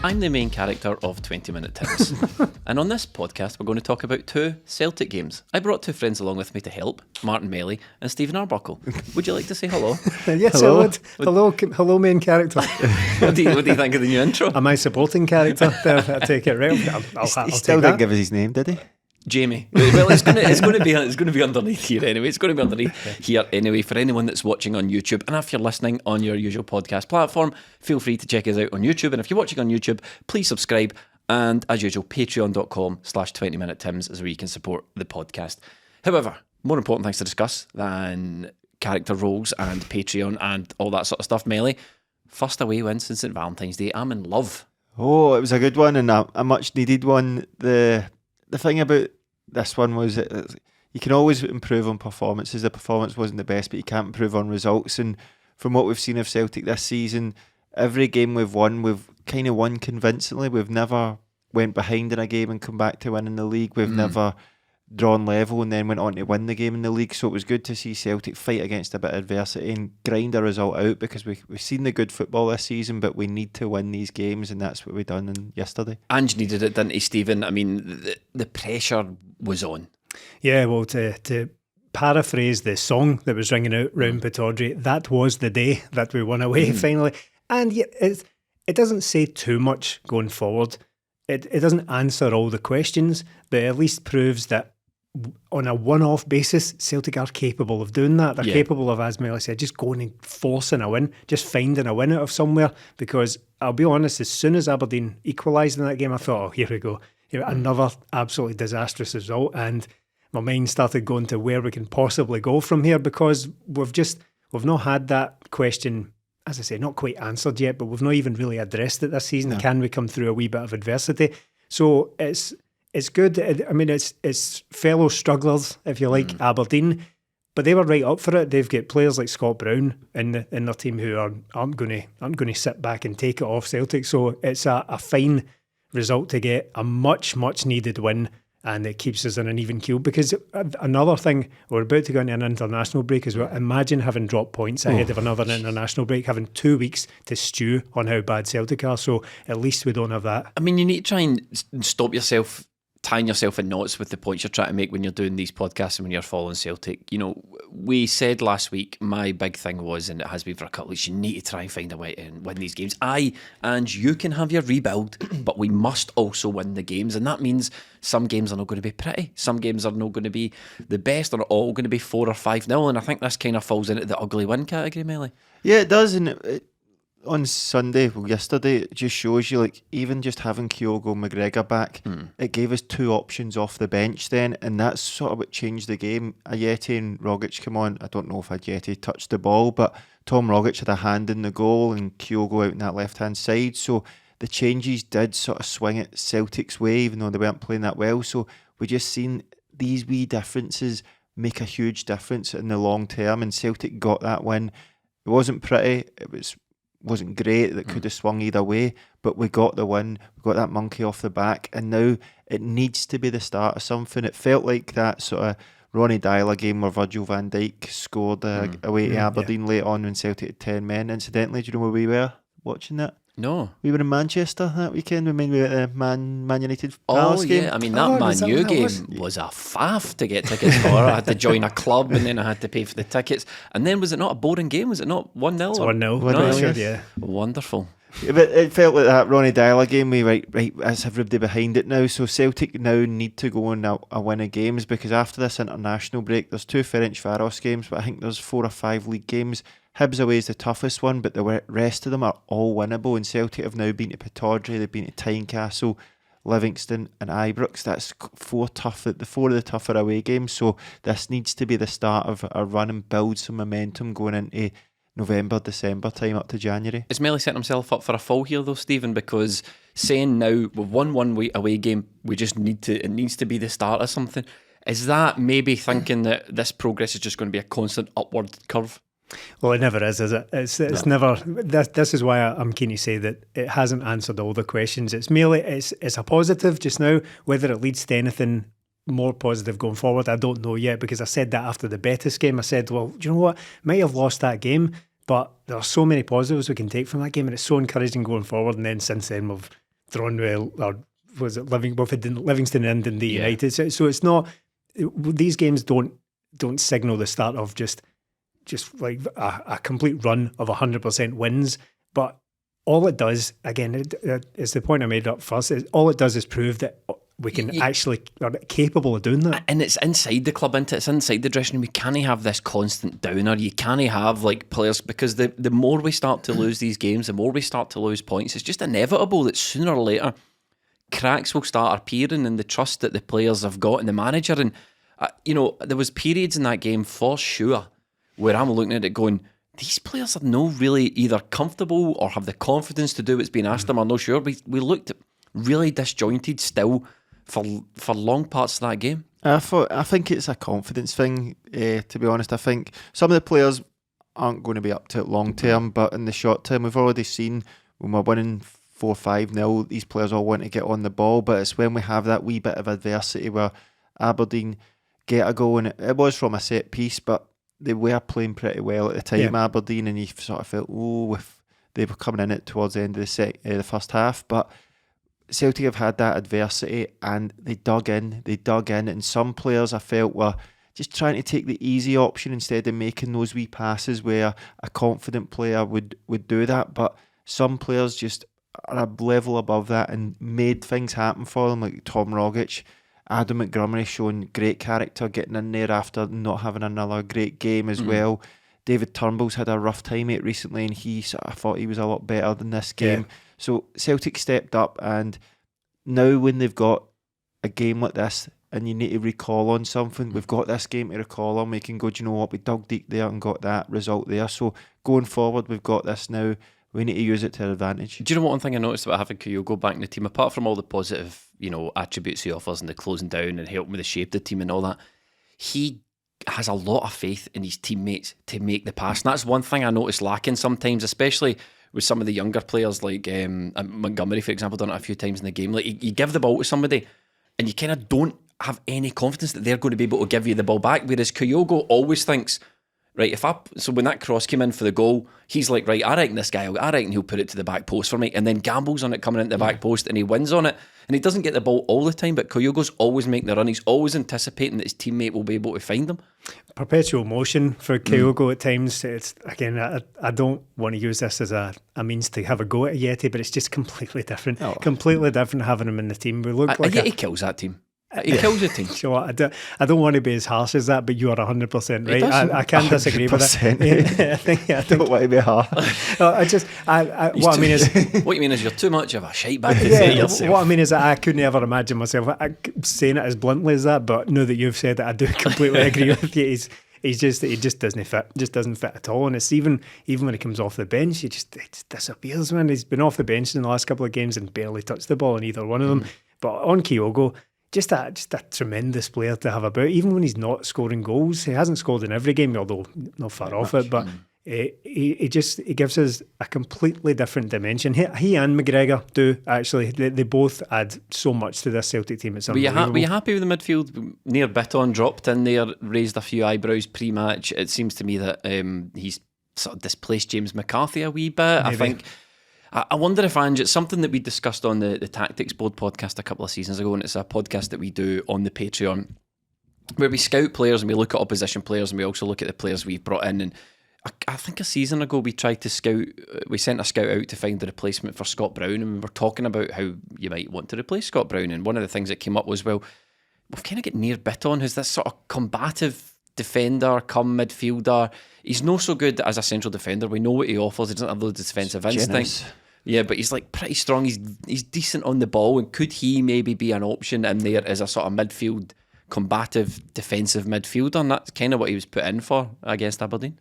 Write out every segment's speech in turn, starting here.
I'm the main character of 20 Minute Tims. And on this podcast, we're going to talk about 2 Celtic games. I brought 2 friends along with me to help, Martin Melly and Stephen Arbuckle. Would you like to say hello? Yes, hello? I would. Hello, main character. What do you think of the new intro? Am I supporting character? I take it right. I'll he still didn't give us his name, did he? Jamie. Well, it's going to be underneath here anyway. It's going to be underneath here anyway for anyone that's watching on YouTube. And if you're listening on your usual podcast platform, feel free to check us out on YouTube. And if you're watching on YouTube, please subscribe. And as usual, patreon.com/20minutetims is where you can support the podcast. However, more important things to discuss than character roles and Patreon and all that sort of stuff, Melly. First away win since St Valentine's Day. I'm in love. Oh, it was a good one and a much needed one. The thing about this one was that you can always improve on performances. The performance wasn't the best, but you can't improve on results. And from what we've seen of Celtic this season, every game we've won, we've kind of won convincingly. We've never went behind in a game and come back to winning the league. We've never drawn level and then went on to win the game in the league. So it was good to see Celtic fight against a bit of adversity and grind a result out, because we've seen the good football this season, but we need to win these games, and that's what we done yesterday. Ange needed it, didn't he, Stephen? I mean, the pressure was on. Yeah, well, to paraphrase the song that was ringing out round Pittodrie, that was the day that we won away finally. And yet it doesn't say too much going forward. It doesn't answer all the questions, but it at least proves that on a one-off basis, Celtic are capable of doing that. They're capable of, as Melly said, just going and forcing a win, just finding a win out of somewhere. Because I'll be honest, as soon as Aberdeen equalised in that game, I thought, oh, here we go. Another absolutely disastrous result. And my mind started going to where we can possibly go from here, because we've not had that question, as I say, not quite answered yet, but we've not even really addressed it this season. No. Can we come through a wee bit of adversity? So it's good. I mean, it's fellow strugglers, if you like, Aberdeen, but they were right up for it. They've got players like Scott Brown in their team who aren't going to sit back and take it off Celtic. So it's a fine result to get, a much needed win, and it keeps us in an even keel. Because another thing, we're about to go into an international break as well. Imagine having dropped points ahead of another international break, having 2 weeks to stew on how bad Celtic are. So at least we don't have that. I mean, you need to try and stop yourself tying yourself in knots with the points you're trying to make when you're doing these podcasts and when you're following Celtic. You know, we said last week, my big thing was, and it has been for a couple of weeks, you need to try and find a way to win these games. And you can have your rebuild, but we must also win the games. And that means some games are not going to be pretty. Some games are not going to be the best. They're not all going to be 4 or 5-0. And I think this kind of falls into the ugly win category, Melly. Yeah, it does. And on Sunday, yesterday, it just shows you, like, even just having Kyogo McGregor back, it gave us 2 options off the bench then, and that's sort of what changed the game. Ajeti and Rogic come on. I don't know if Ajeti touched the ball, but Tom Rogic had a hand in the goal and Kyogo out in that left-hand side. So the changes did sort of swing it Celtic's way, even though they weren't playing that well. So we just seen these wee differences make a huge difference in the long term, and Celtic got that win. It wasn't pretty. Wasn't great, that could have swung either way, but we got the win, we got that monkey off the back, and now it needs to be the start of something. It felt like that sort of Ronnie Dyler game where Virgil van Dijk scored away to Aberdeen late on when Celtic had 10 men. Incidentally, do you know where we were watching that? No. We were in Manchester that weekend. We were at the Man United Palace game. I mean, that Man U game was a faff to get tickets for. I had to join a club and then I had to pay for the tickets. And then was it not a boring game? Was it not 1-0? It's 1-0. Yeah. Wonderful. Yeah, but it felt like that Ronnie Dyler game. We right, as everybody behind it now. So Celtic now need to go on a win of games, because after this international break, there's 2 Ferencváros games, but I think there's 4 or 5 league games. Hibs away is the toughest one, but the rest of them are all winnable. And Celtic have now been to Pittodrie, they've been to Tynecastle, Livingston and Ibrox. That's 4 the 4 of the tougher away games. So this needs to be the start of a run and build some momentum going into November, December time up to January. Is Melly setting himself up for a fall here though, Stephen? Because saying now we've won one away game, it needs to be the start of something. Is that maybe thinking that this progress is just going to be a constant upward curve? Well, it never is it? It's never. This is why I'm keen to say that it hasn't answered all the questions. It's merely it's a positive just now. Whether it leads to anything more positive going forward, I don't know yet, because I said that after the Betis game. I said, well, do you know what? Might have lost that game, but there are so many positives we can take from that game, and it's so encouraging going forward. And then since then, drawn with, or was it Livingston and Dundee United. So it's not, these games don't signal the start of just like a complete run of 100% wins. But all it does, again, it's the point I made up first, all it does is prove that we can actually are capable of doing that. And it's inside the club, isn't it? It's inside the dressing room. You can't have this constant downer. You can't have like players, because the more we start to lose these games, the more we start to lose points. It's just inevitable that sooner or later cracks will start appearing in the trust that the players have got in the manager. And there was periods in that game for sure where I'm looking at it going, these players are no really either comfortable or have the confidence to do what's being asked them, or no sure. We looked really disjointed still for long parts of that game. I think it's a confidence thing, to be honest. I think some of the players aren't going to be up to it long term, but in the short term, we've already seen when we're winning 4-5-0, these players all want to get on the ball, but it's when we have that wee bit of adversity where Aberdeen get a goal, and it was from a set piece, but they were playing pretty well at the time, Aberdeen, and you sort of felt, if they were coming in it towards the end of the first half, but Celtic have had that adversity and they dug in, and some players I felt were just trying to take the easy option instead of making those wee passes where a confident player would do that, but some players just are a level above that and made things happen for them, like Tom Rogic, Adam Montgomery showing great character, getting in there after not having another great game as well. David Turnbull's had a rough time of it recently, and I thought he was a lot better than this game. Yeah. So Celtic stepped up, and now when they've got a game like this and you need to recall on something, we've got this game to recall on. We can go, do you know what, we dug deep there and got that result there. So going forward, we've got this now. We need to use it to our advantage. Do you know what one thing I noticed about having Kyogo back in the team, apart from all the positive, attributes he offers and the closing down and helping with the shape of the team and all that, he has a lot of faith in his teammates to make the pass. And that's one thing I noticed lacking sometimes, especially with some of the younger players like Montgomery, for example, done it a few times in the game. Like you give the ball to somebody and you kind of don't have any confidence that they're going to be able to give you the ball back, whereas Kyogo always thinks, right, so when that cross came in for the goal, he's like, right, I reckon he'll put it to the back post for me, and then gambles on it coming into the back post and he wins on it. And he doesn't get the ball all the time, but Kyogo's always making the run. He's always anticipating that his teammate will be able to find him. Perpetual motion for Kyogo at times. It's, again, I don't want to use this as a means to have a go at Yeti, but it's just completely different. Completely different having him in the team. We look like Yeti kills that team. He kills the team. So I don't want to be as harsh as that, but you are 100% right. I can't disagree with that. I don't want to be harsh. What you mean is you're too much of a shite bag to say yourself. What I mean is that I couldn't ever imagine myself saying it as bluntly as that, but now that you've said it, I do completely agree with you. He just doesn't fit. Just doesn't fit at all. And it's even when he comes off the bench, it just disappears, man. He's been off the bench in the last couple of games and barely touched the ball in either one of them. But on Kyogo, just a tremendous player to have about, even when he's not scoring goals. He hasn't scored in every game, although not far off it, but he gives us a completely different dimension. He and McGregor do, actually. They both add so much to this Celtic team. It's unbelievable. Were you happy with the midfield? Nir Bitton dropped in there, raised a few eyebrows pre-match. It seems to me that he's sort of displaced James McCarthy a wee bit. Maybe. I wonder if, Ange, it's something that we discussed on the Tactics Board podcast a couple of seasons ago, and it's a podcast that we do on the Patreon, where we scout players and we look at opposition players and we also look at the players we've brought in. And I think a season ago we sent a scout out to find a replacement for Scott Brown, and we were talking about how you might want to replace Scott Brown. And one of the things that came up was, well, we've kind of got Nir Bitton, who's this sort of combative defender, come midfielder. He's not so good as a central defender. We know what he offers. He doesn't have loads of defensive instinct. Yeah, but he's like pretty strong. He's decent on the ball, and could he maybe be an option in there as a sort of midfield, combative, defensive midfielder? And that's kind of what he was put in for against Aberdeen.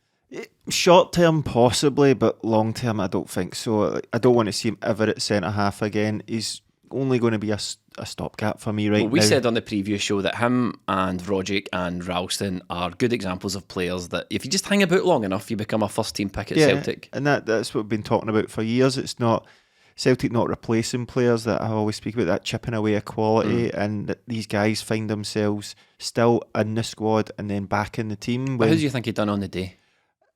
Short term, possibly, but long term, I don't think so. I don't want to see him ever at centre half again. He's only going to be a stopgap for me right now. We said on the previous show that him and Rogic and Ralston are good examples of players that if you just hang about long enough, you become a first team pick at Celtic. And that's what we've been talking about for years. It's not Celtic not replacing players that I always speak about, that chipping away of quality, and that these guys find themselves still in the squad and then back in the team. But how do you think he done on the day?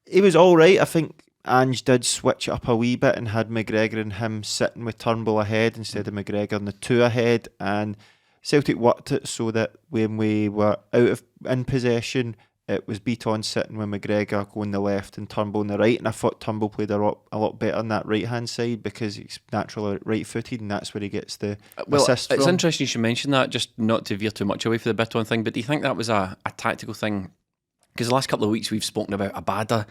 He was all right. I think Ange did switch it up a wee bit and had McGregor and him sitting with Turnbull ahead instead of McGregor and the two ahead, and Celtic worked it so that when we were in possession, it was Bitton sitting with McGregor going the left and Turnbull on the right, and I thought Turnbull played a lot better on that right hand side because he's naturally right footed, and that's where he gets the assist from. It's interesting you should mention that, just not to veer too much away from the Bitton thing, but do you think that was a tactical thing? Because the last couple of weeks we've spoken about Abada,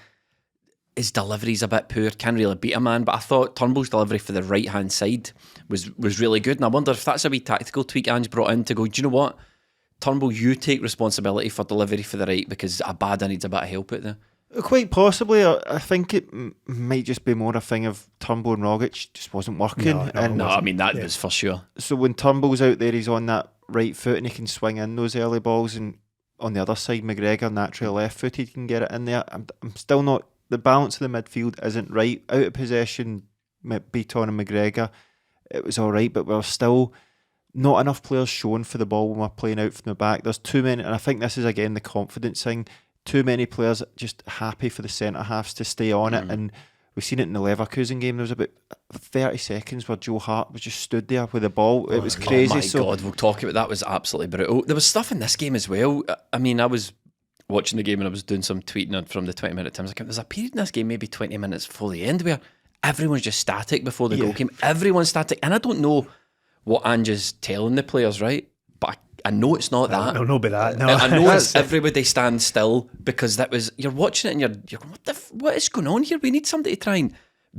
his delivery's a bit poor, can't really beat a man, but I thought Turnbull's delivery for the right hand side was really good, and I wonder if that's a wee tactical tweak Ange brought in to go, do you know what, Turnbull, you take responsibility for delivery for the right because Abada needs a bit of help out there. Quite possibly. I think it might just be more a thing of Turnbull and Rogic just wasn't working. No, I mean that was for sure. So when Turnbull's out there, he's on that right foot and he can swing in those early balls, and on the other side, McGregor, naturally left-footed, can get it in there. I'm still not... The balance of the midfield isn't right. Out of possession, Bitton and McGregor, it was all right, but we're still not enough players shown for the ball when we're playing out from the back. There's too many, and I think this is again the confidence thing. Too many players just happy for the centre halves to stay on it, and we've seen it in the Leverkusen game. There was about 30 seconds where Joe Hart was just stood there with the ball. It was crazy. Oh my God, we'll talk about that. Was absolutely brutal. There was stuff in this game as well. I mean, I was watching the game and I was doing some tweeting from the 20-minute times account. There's a period in this game, maybe 20 minutes before the end, where everyone's just static before the goal came. Everyone's static, and I don't know what Ange is telling the players, right? But I know it's not that. No, be that. No. I know it's everybody stand still, because that was, you're watching it and you're going, what is going on here? We need somebody to try and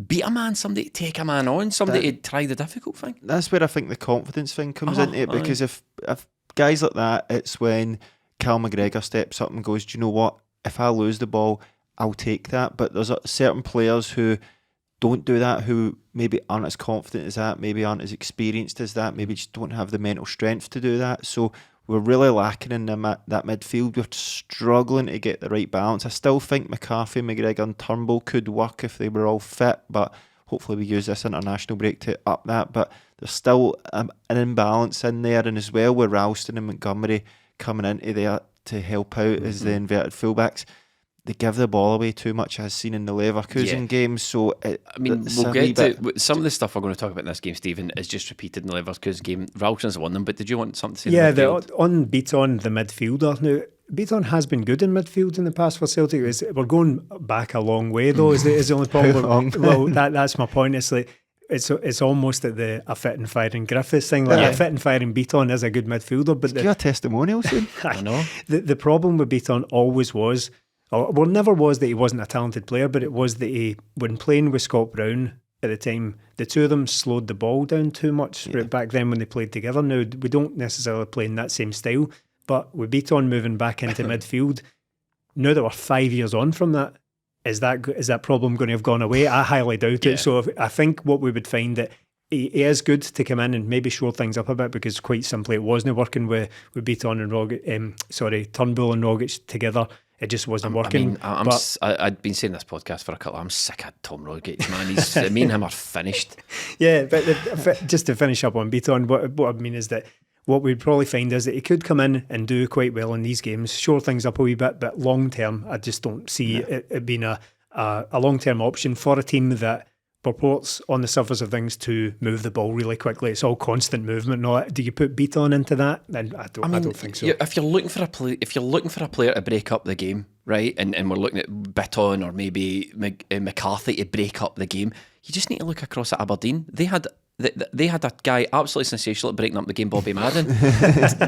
beat a man, somebody to take a man on, somebody to try the difficult thing. That's where I think the confidence thing comes into it, because if guys like that, it's when Cal McGregor steps up and goes, do you know what? If I lose the ball, I'll take that. But there's certain players who don't do that, who maybe aren't as confident as that, maybe aren't as experienced as that, maybe just don't have the mental strength to do that. So we're really lacking in that midfield. We're struggling to get the right balance. I still think McCarthy, McGregor and Turnbull could work if they were all fit, but hopefully we use this international break to up that. But there's still an imbalance in there, and as well with Ralston and Montgomery coming into there to help out as the inverted fullbacks, they give the ball away too much, as seen in the Leverkusen game. So I mean, we'll get to some of the stuff we're going to talk about in this game, Stephen, is just repeated in the Leverkusen game. Ralston's won them, but did you want something to say? Yeah, on Bitton, the midfielder. Now, Bitton has been good in midfield in the past for Celtic. We're going back a long way, though, is the only problem. Well, that's my point. It's like it's almost at a fit and firing Griffiths thing. Like a fit and firing Bitton is a good midfielder, but give a testimonial soon. I know. The problem with Bitton always was, well, never was that he wasn't a talented player, but it was that when playing with Scott Brown at the time, the two of them slowed the ball down too much right back then when they played together. Now, we don't necessarily play in that same style, but with Bitton moving back into midfield, now that we're 5 years on from that, is that problem going to have gone away? I highly doubt it. So I think what we would find that he is good to come in and maybe shore things up a bit, because quite simply it wasn't working with Bitton and Turnbull and Rogic together. It just wasn't working. I mean, I'd been saying this podcast for a couple. I'm sick of Tom Rogic, man. Me and him are finished. Yeah, but just to finish up on Bitton, what I mean is that what we'd probably find is that he could come in and do quite well in these games, shore things up a wee bit, but long term, I just don't see it being a long term option for a team that purports on the surface of things to move the ball really quickly. It's all constant movement. Do you put Bitton into that? Then I don't think so. If you're looking for a player to break up the game, right, and we're looking at Bitton or maybe McCarthy to break up the game, you just need to look across at Aberdeen. They had a guy absolutely sensational at breaking up the game, Bobby Madden.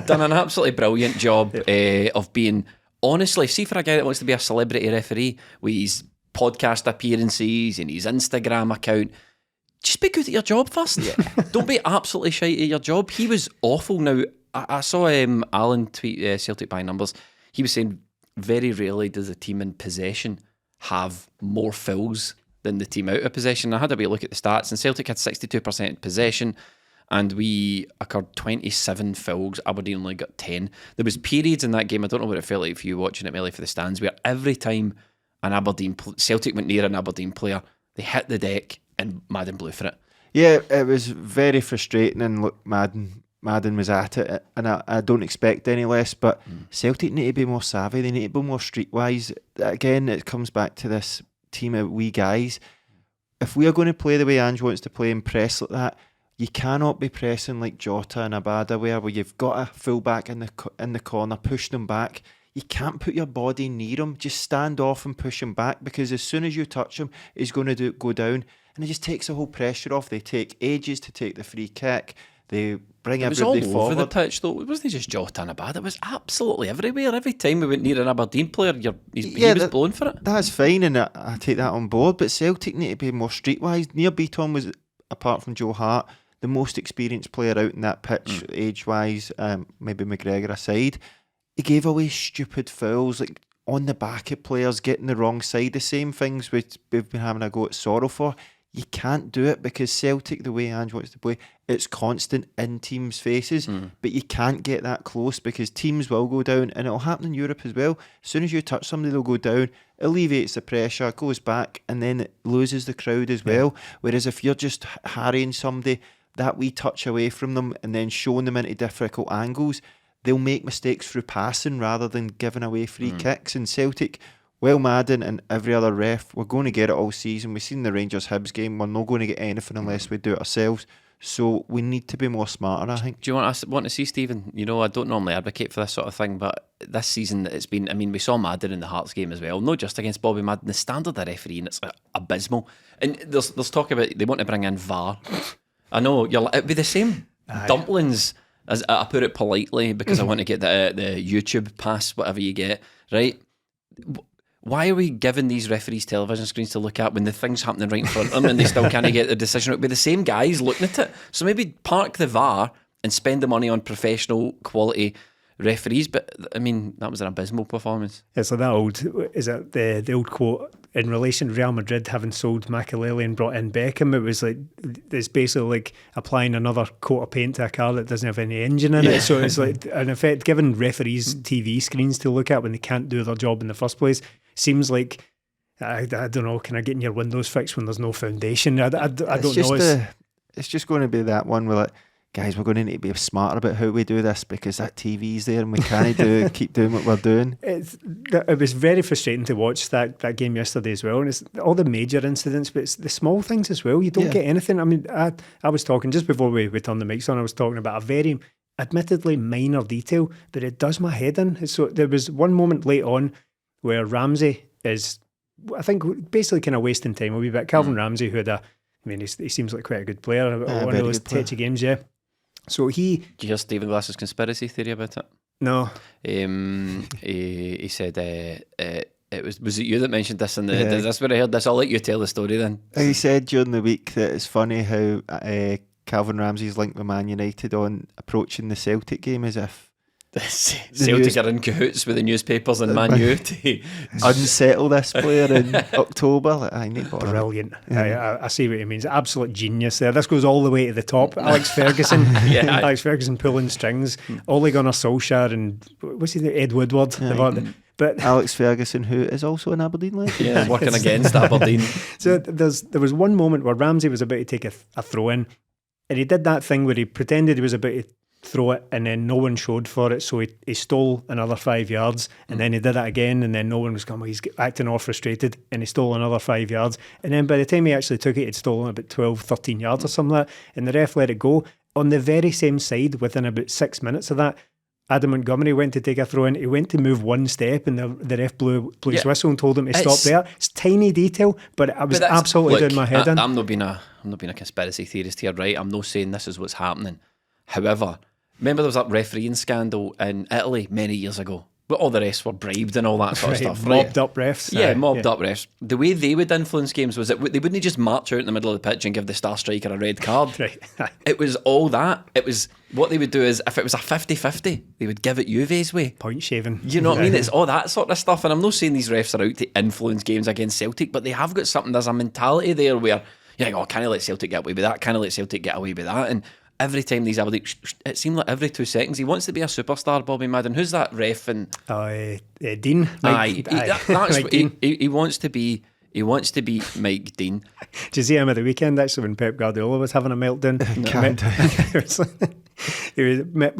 Done an absolutely brilliant job of being, honestly, see, for a guy that wants to be a celebrity referee with his podcast appearances and his Instagram account, just be good at your job first. Don't be absolutely shite at your job. He was awful. Now, I saw Alan tweet Celtic by numbers. He was saying very rarely does a team in possession have more fouls than the team out of possession. I had a wee look at the stats, and Celtic had 62% possession, and we occurred 27 fouls. Aberdeen only got 10. There was periods in that game, I don't know what it felt like for you watching it merely for the stands, where every time Celtic went near an Aberdeen player, they hit the deck and Madden blew for it. Yeah, it was very frustrating, and look, Madden was at it, and I don't expect any less, but Celtic need to be more savvy. They need to be more streetwise. Again, it comes back to this team of wee guys. If we are going to play the way Ange wants to play and press like that, you cannot be pressing like Jota and Abada where you've got a fullback in the corner, push them back. You can't put your body near him. Just stand off and push him back, because as soon as you touch him, he's going to go down. And it just takes the whole pressure off. They take ages to take the free kick. They bring everybody forward. It was all over the pitch, though. It wasn't just Jota and Abada. It was absolutely everywhere. Every time we went near an Aberdeen player, he was blown for it. That's fine, and I take that on board. But Celtic need to be more streetwise. Nir Bitton was, apart from Joe Hart, the most experienced player out in that pitch, age-wise, maybe McGregor aside. He gave away stupid fouls, like on the back of players, getting the wrong side. The same things we've been having a go at Sorrow for. You can't do it because Celtic, the way Ange wants to play, it's constant in teams' faces. But you can't get that close because teams will go down, and it'll happen in Europe as well. As soon as you touch somebody, they'll go down, alleviates the pressure, goes back, and then it loses the crowd as well. Whereas if you're just harrying somebody that wee touch away from them and then showing them into difficult angles, they'll make mistakes through passing rather than giving away free kicks. And Celtic, well, Madden and every other ref, we're going to get it all season. We've seen the Rangers-Hibs game. We're not going to get anything unless we do it ourselves. So we need to be more smarter, I think. Do you want to see, Stephen? You know, I don't normally advocate for this sort of thing, but this season it's been, I mean, we saw Madden in the Hearts game as well, not just against Bobby Madden, the standard of refereeing, it's abysmal. And there's talk about they want to bring in VAR. I know, it'd be the same dumplings, as I put it politely, because I want to get the YouTube pass, whatever you get, right? Why are we giving these referees television screens to look at when the thing's happening right in front of them and they still can't get the decision? It'll be the same guys looking at it. So maybe park the VAR and spend the money on professional quality referees. But I mean, that was an abysmal performance. It's like that old, is it the old quote in relation to Real Madrid having sold Makelele and brought in Beckham? It was like, it's basically like applying another coat of paint to a car that doesn't have any engine in it. So it's like, in effect, giving referees TV screens to look at when they can't do their job in the first place seems like, I don't know, can I get in your windows fixed when there's no foundation? I don't know. It's just going to be that one where, like, guys, we're going to need to be smarter about how we do this because that TV's there and we can't keep doing what we're doing. It was very frustrating to watch that game yesterday as well. And it's all the major incidents, but it's the small things as well. You don't get anything. I mean, I was talking, just before we turned the mics on, I was talking about a very admittedly minor detail, but it does my head in. So there was one moment late on where Ramsey is, I think, basically kind of wasting time a wee bit. Calvin Ramsey, who had he seems like quite a good player. One of those tetchy games, yeah. So Did you hear Stephen Glass's conspiracy theory about it? No. He said it was it you that mentioned this? And that's where I heard this. I'll let you tell the story then. He said during the week that it's funny how Calvin Ramsey's linked with Man United on approaching the Celtic game as if Celtic are in cahoots with the newspapers and Man U to unsettle this player in October. Like, I need brilliant. I see what he means. Absolute genius there. This goes all the way to the top. Alex Ferguson, Alex Ferguson pulling strings. Ole Gunnar Solskjaer and what's he? Edouard. But Alex Ferguson, who is also an Aberdeen legend, working against Aberdeen. So there was one moment where Ramsey was about to take a throw in, and he did that thing where he pretended he was about to throw it and then no one showed for it, so he stole another 5 yards, and then he did it again and then no one was coming. He's acting all frustrated and he stole another 5 yards, and then by the time he actually took it, he'd stolen about 12-13 yards or something like that, and the ref let it go. On the very same side, within about 6 minutes of that, Adam Montgomery went to take a throw in. He went to move one step and the ref blew his whistle and told him to stop there. It's tiny detail, but I was absolutely doing my head in. I'm not being a conspiracy theorist here, right? I'm not saying this is what's happening. However, remember there was that refereeing scandal in Italy many years ago, but all the refs were bribed and all that sort of stuff, right? Mobbed up refs. Up refs. The way they would influence games was that they wouldn't just march out in the middle of the pitch and give the star striker a red card. Right. It was all that. It was, what they would do is, if it was a 50-50, they would give it Juve's way. Point shaving. You know what I mean? It's all that sort of stuff. And I'm not saying these refs are out to influence games against Celtic, but they have got something, there's a mentality there where you're like, oh, can I let Celtic get away with that? Can I let Celtic get away with that? And every time these Aberdeen, it seemed like every 2 seconds he wants to be a superstar. Bobby Madden, who's that ref? And Dean. He wants to be. He wants to be Mike Dean. Did you see him at the weekend actually when Pep Guardiola was having a meltdown?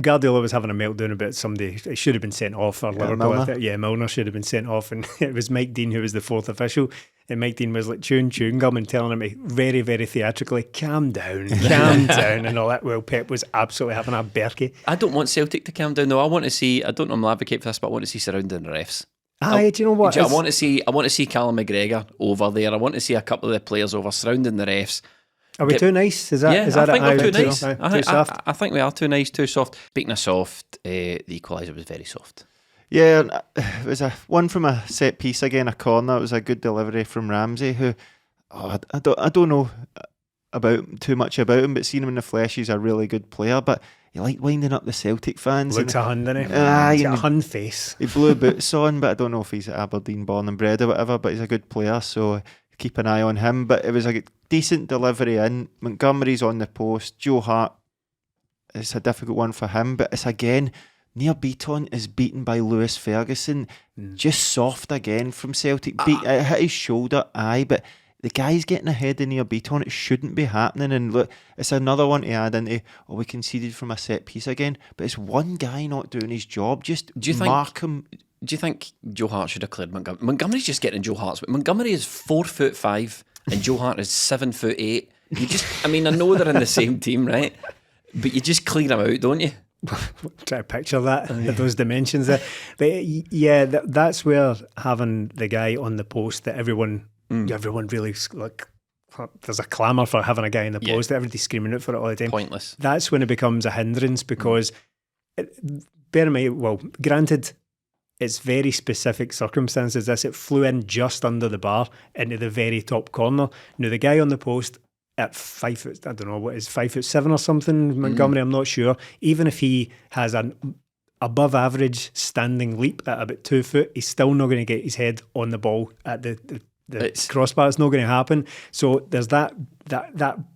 Guardiola was having a meltdown about somebody. He should have been sent off for Liverpool. Milner. Milner should have been sent off, and it was Mike Dean who was the fourth official. And Mike Dean was like chewing gum and telling him to very, very theatrically, calm down, and all that. Well, Pep was absolutely having a berkey. I don't want Celtic to calm down though. I want to see, I don't normally advocate for this, but I want to see surrounding the refs. Do you know what? I want to see Callum McGregor over there. I want to see a couple of the players over surrounding the refs. Are we too nice? Is that I think we're too nice. Too soft? I think we are too nice, too soft. Speaking of soft, the equaliser was very soft. Yeah, it was a one from a set piece again, a corner. It was a good delivery from Ramsey, who I don't know about too much about him, but seeing him in the flesh, he's a really good player. But he liked winding up the Celtic fans. Looks a Hun, doesn't he? He's got a Hun face. He blew boots on, but I don't know if he's at Aberdeen born and bred or whatever. But he's a good player, so keep an eye on him. But it was a decent delivery in. Montgomery's on the post. Joe Hart, it's a difficult one for him, but it's again. Nir Bitton is beaten by Lewis Ferguson. Just soft again from Celtic. It hit his shoulder, but the guy's getting ahead of Nir Bitton. It shouldn't be happening. And look, it's another one to add into, we conceded from a set piece again. But it's one guy not doing his job. Just mark him. Do you think Joe Hart should have cleared Montgomery? Montgomery's just getting Joe Hart's. Montgomery is 4'5" and Joe Hart is 7'8". I know they're in the same team, right? But you just clear them out, don't you? Try to picture that, those dimensions there. But yeah, that's where having the guy on the post that everyone really, like, there's a clamour for having a guy in the post, everybody's screaming out for it all the time. Pointless. That's when it becomes a hindrance because, bear in mind, well, granted, it's very specific circumstances. It flew in just under the bar into the very top corner. Now, the guy on the post, at 5 foot, I don't know what is 5'7" or something, Montgomery, I'm not sure. Even if he has an above average standing leap at about 2 foot, he's still not going to get his head on the ball at the crossbar. It's not going to happen. So there's that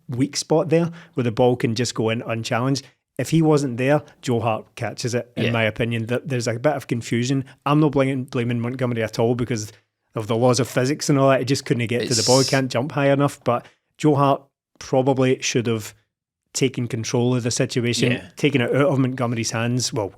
weak spot there where the ball can just go in unchallenged. If he wasn't there, Joe Hart catches it, in my opinion. There's a bit of confusion. I'm not blaming Montgomery at all because of the laws of physics and all that. He just couldn't get to the ball. He can't jump high enough. But Joe Hart probably should have taken control of the situation, taken it out of Montgomery's hands. Well,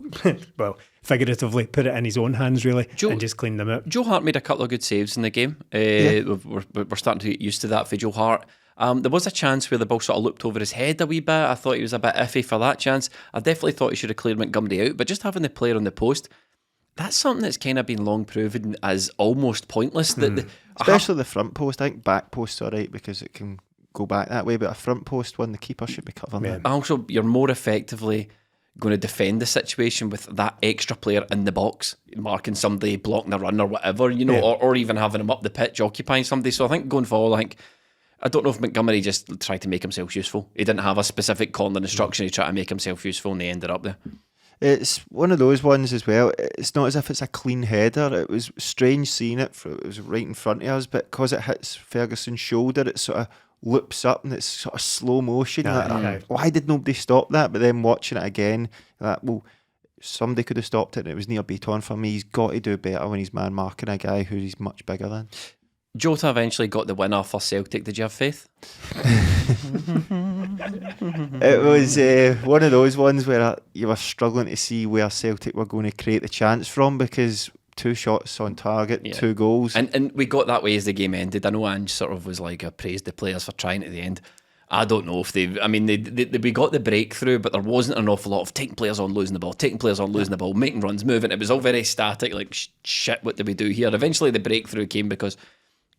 figuratively, put it in his own hands, really, and just cleaned them out. Joe Hart made a couple of good saves in the game. We're starting to get used to that for Joe Hart. There was a chance where the ball sort of looped over his head a wee bit. I thought he was a bit iffy for that chance. I definitely thought he should have cleared Montgomery out, but just having the player on the post, that's something that's kind of been long proven as almost pointless. Especially the front post. I think back post's alright because it can go back that way, but a front post one, the keeper should be covering it. Also, you're more effectively going to defend the situation with that extra player in the box, marking somebody, blocking the run or whatever, or even having him up the pitch, occupying somebody. So I think going forward, I don't know if Montgomery just tried to make himself useful. He didn't have a specific corner instruction. He tried to make himself useful and he ended up there. It's one of those ones as well. It's not as if it's a clean header. It was strange seeing it. It was right in front of us, but because it hits Ferguson's shoulder, it sort of loops up and it's sort of slow motion. Why did nobody stop that? But then watching it again, somebody could have stopped it and it was Nir Bitton for me. He's got to do better when he's man marking a guy who he's much bigger than. Jota eventually got the winner for Celtic. Did you have faith? It was one of those ones where you were struggling to see where Celtic were going to create the chance from because 2 shots on target, 2 goals. And we got that way as the game ended. I know Ange sort of was like, praised the players for trying at the end. I don't know if we got the breakthrough, but there wasn't an awful lot of taking players on, losing the ball, making runs, moving. It was all very static, like, shit, what did we do here? Eventually the breakthrough came because,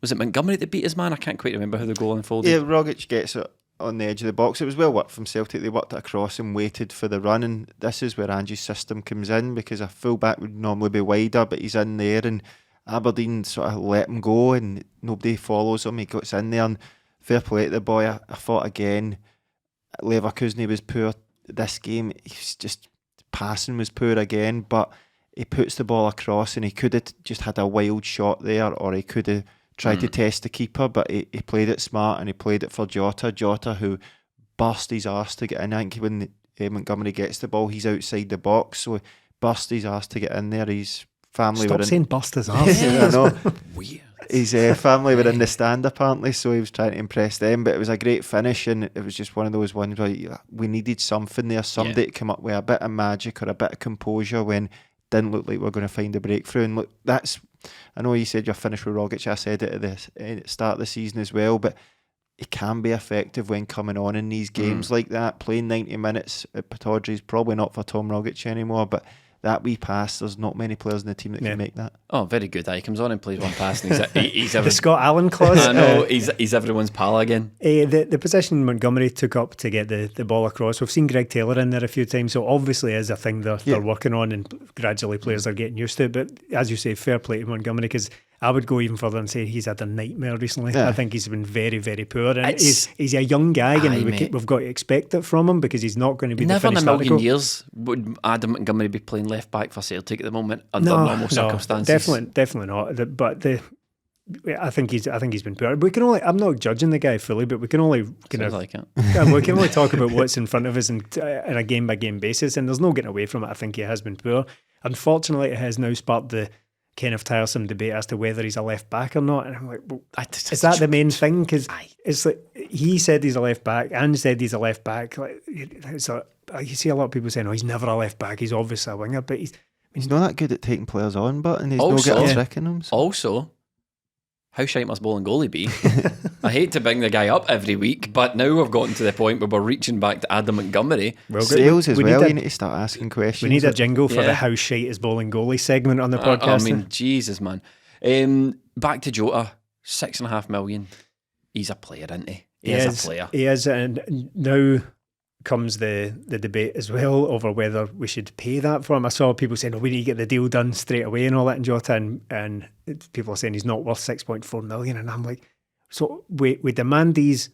was it Montgomery that beat his man? I can't quite remember how the goal unfolded. Yeah, Rogic gets it on the edge of the box. It was well worked from Celtic. They worked it across and waited for the run, and this is where Ange's system comes in because a fullback would normally be wider, but he's in there and Aberdeen sort of let him go and nobody follows him. He gets in there and fair play to the boy. I thought again, Leverkusen, he was poor this game. He's just passing was poor again, but he puts the ball across and he could have just had a wild shot there, or he could have tried to test the keeper, but he played it smart and he played it for Jota, who burst his arse to get in. I think when Montgomery gets the ball, he's outside the box, so he burst his arse to get in there. His family Stop saying burst his arse. I know. Weird. His family were in the stand apparently, so he was trying to impress them, but it was a great finish and it was just one of those ones where we needed something there, somebody to come up with a bit of magic or a bit of composure when didn't look like we were going to find a breakthrough. And look, I know you said you're finished with Rogic. I said it at the start of the season as well, but he can be effective when coming on in these games like that. Playing 90 minutes at Pittodrie is probably not for Tom Rogic anymore, but that wee pass, there's not many players in the team that can make that. Oh, very good. He comes on and plays one pass, and he's the Scott Allen clause. I know, he's everyone's pal again. The position Montgomery took up to get the ball across, we've seen Greg Taylor in there a few times, so obviously is a thing they're working on, and gradually players are getting used to it. But as you say, fair play to Montgomery, because I would go even further and say he's had a nightmare recently. I think he's been very, very poor. And he's a young guy, and we've got to expect it from him, because he's not going to be never the finished in a million article. Years would Adam Montgomery be playing left back for Celtic at the moment under normal circumstances. Definitely not. But I think he's been poor. We can only. I'm not judging the guy fully, but we can only we can only talk about what's in front of us in a game by game basis. And there's no getting away from it. I think he has been poor. Unfortunately, it has now sparked the kind of tiresome debate as to whether he's a left back or not. And I'm like, well, is that the main thing? Because it's like he said he's a left back and said he's a left back. Like, you see a lot of people saying, "Oh, he's never a left back. He's obviously a winger," but he's not that good at taking players on, but and he's not getting a trick in them. So. Also, how shite must bowling goalie be? I hate to bring the guy up every week, but now we've gotten to the point where we're reaching back to Adam Montgomery. Sales as well, you need to start asking questions. We need a jingle for the how shite is bowling goalie segment on the podcast. I mean, Jesus, man. Back to Jota, 6.5 million. He's a player, isn't he? He is a player. He is, and now comes the debate as well over whether we should pay that for him. I saw people saying, we need to get the deal done straight away and all that in Jota, and people are saying he's not worth 6.4 million, and I'm like, so we demand these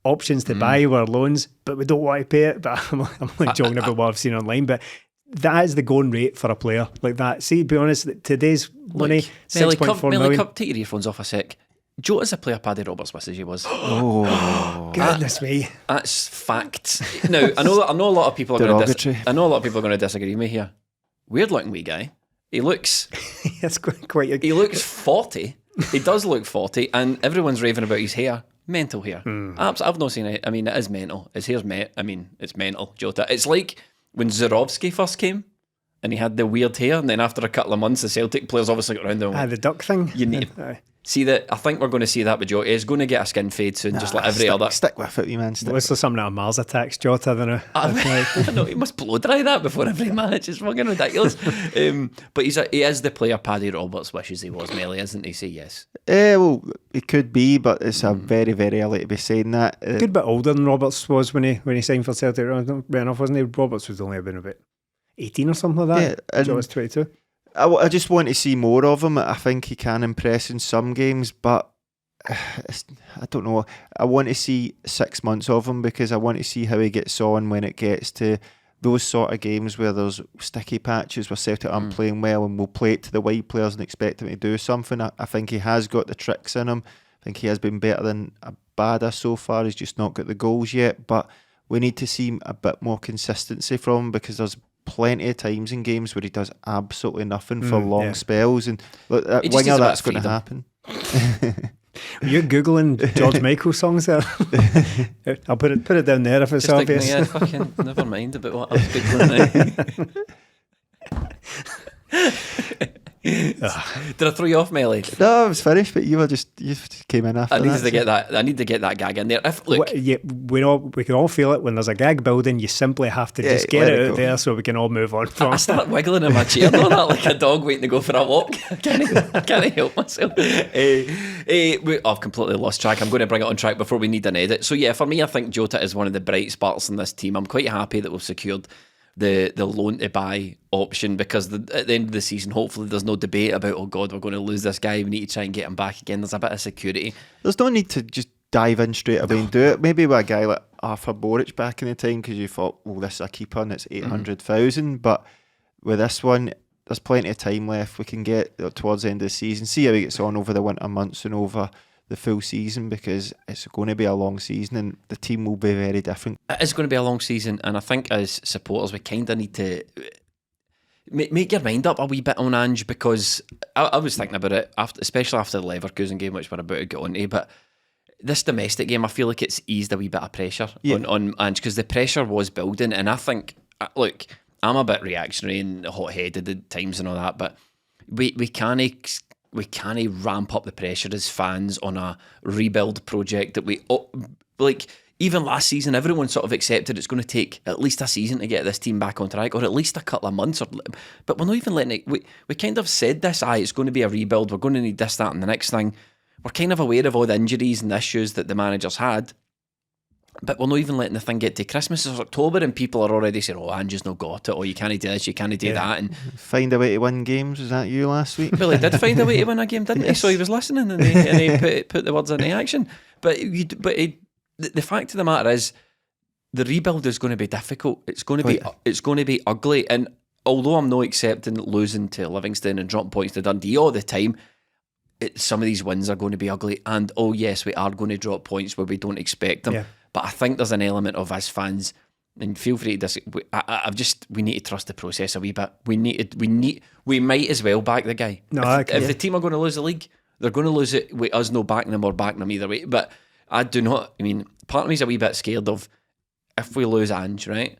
options to buy our loans, but we don't want to pay it. But I'm like joking about what I've seen online, but that is the going rate for a player like that. See, to be honest, today's money, 6.4 million. Take your earphones off a sec. Jota's a player Paddy Roberts wishes he was. Oh, goodness me! That's fact. Now I know a lot of people are going to disagree with me here. Weird looking wee guy. He looks. That's quite. He looks 40. He does look 40, and everyone's raving about his hair. Mental hair. I've not seen it. I mean, it is mental. His hair's it's mental. Jota. It's like when Zurovsky first came, and he had the weird hair, and then after a couple of months, the Celtic players obviously got around them. The duck thing. You need. See that? I think we're going to see that with Jota. He's going to get a skin fade soon, just like every other. Stick with it, you man. What's there something out of Mars attacks Jota then? I know he must blow dry that before every match. It's fucking ridiculous. But he is the player Paddy Roberts wishes he was, Melly, isn't he? Say yes. Well, he could be, but it's a very, very early to be saying that. Good bit older than Roberts was when he signed for Celtic. Right enough, wasn't he? Roberts was only about 18 or something like that. Yeah, Jota's 22. I just want to see more of him. I think he can impress in some games, but I don't know. I want to see 6 months of him, because I want to see how he gets on when it gets to those sort of games where there's sticky patches where Celtic aren't playing well, and we'll play it to the wide players and expect him to do something. I think he has got the tricks in him. I think he has been better than Abada so far. He's just not got the goals yet, but we need to see a bit more consistency from him, because there's plenty of times in games where he does absolutely nothing for long spells, and look, that winger, that's going to happen. You're googling George Michael songs there. I'll put it down there if it's just obvious. Fucking never mind about what I was googling now. Did I throw you off, Melly? No, I was finished, but you came in after. I need to get that gag in there. We can all feel it when there's a gag building. You simply have to just get it out there so we can all move on. I start wiggling in my chair, not like a dog waiting to go for a walk. Can't help myself. I've completely lost track. I'm going to bring it on track before we need an edit. So yeah, for me, I think Jota is one of the bright sparks in this team. I'm quite happy that we've secured the loan to buy option, because at the end of the season, hopefully there's no debate about, oh God, we're going to lose this guy, we need to try and get him back again. There's a bit of security. There's no need to just dive in straight away and do it. Maybe with a guy like Arthur Boric back in the time, because you thought, well, this is a keeper and it's 800,000, but with this one, there's plenty of time left. We can get towards the end of the season, see how he gets on over the winter months and over the full season, because it's going to be a long season and the team will be very different. It is going to be a long season, and I think as supporters we kind of need to make your mind up a wee bit on Ange, because I was thinking about it, especially after the Leverkusen game, which we're about to get on to, but this domestic game, I feel like it's eased a wee bit of pressure on Ange, because the pressure was building, and I think, look, I'm a bit reactionary and hot-headed at times and all that, but we can't ramp up the pressure as fans on a rebuild project that we like. Even last season, everyone sort of accepted it's going to take at least a season to get this team back on track, or at least a couple of months. But we're not even letting it. We kind of said this, it's going to be a rebuild. We're going to need this, that, and the next thing. We're kind of aware of all the injuries and the issues that the managers had, but we're not even letting the thing get to Christmas or October, and people are already saying, "Oh, Ange's not got it," or "You can't do this, you can't do that." And find a way to win games. Was that you last week? Well, he did find a way to win a game, didn't he? So he was listening, and he put the words into action. But the fact of the matter is, the rebuild is going to be difficult. It's going to be ugly. And although I'm not accepting losing to Livingston and dropping points to Dundee all the time, some of these wins are going to be ugly. And oh yes, we are going to drop points where we don't expect them. Yeah. But I think there's an element of us fans, and feel free to disagree. We need to trust the process a wee bit. We might as well back the guy. No, if the team are going to lose the league, they're going to lose it with us no backing them or backing them either way. But I do not. I mean, part of me is a wee bit scared of if we lose Ange, right?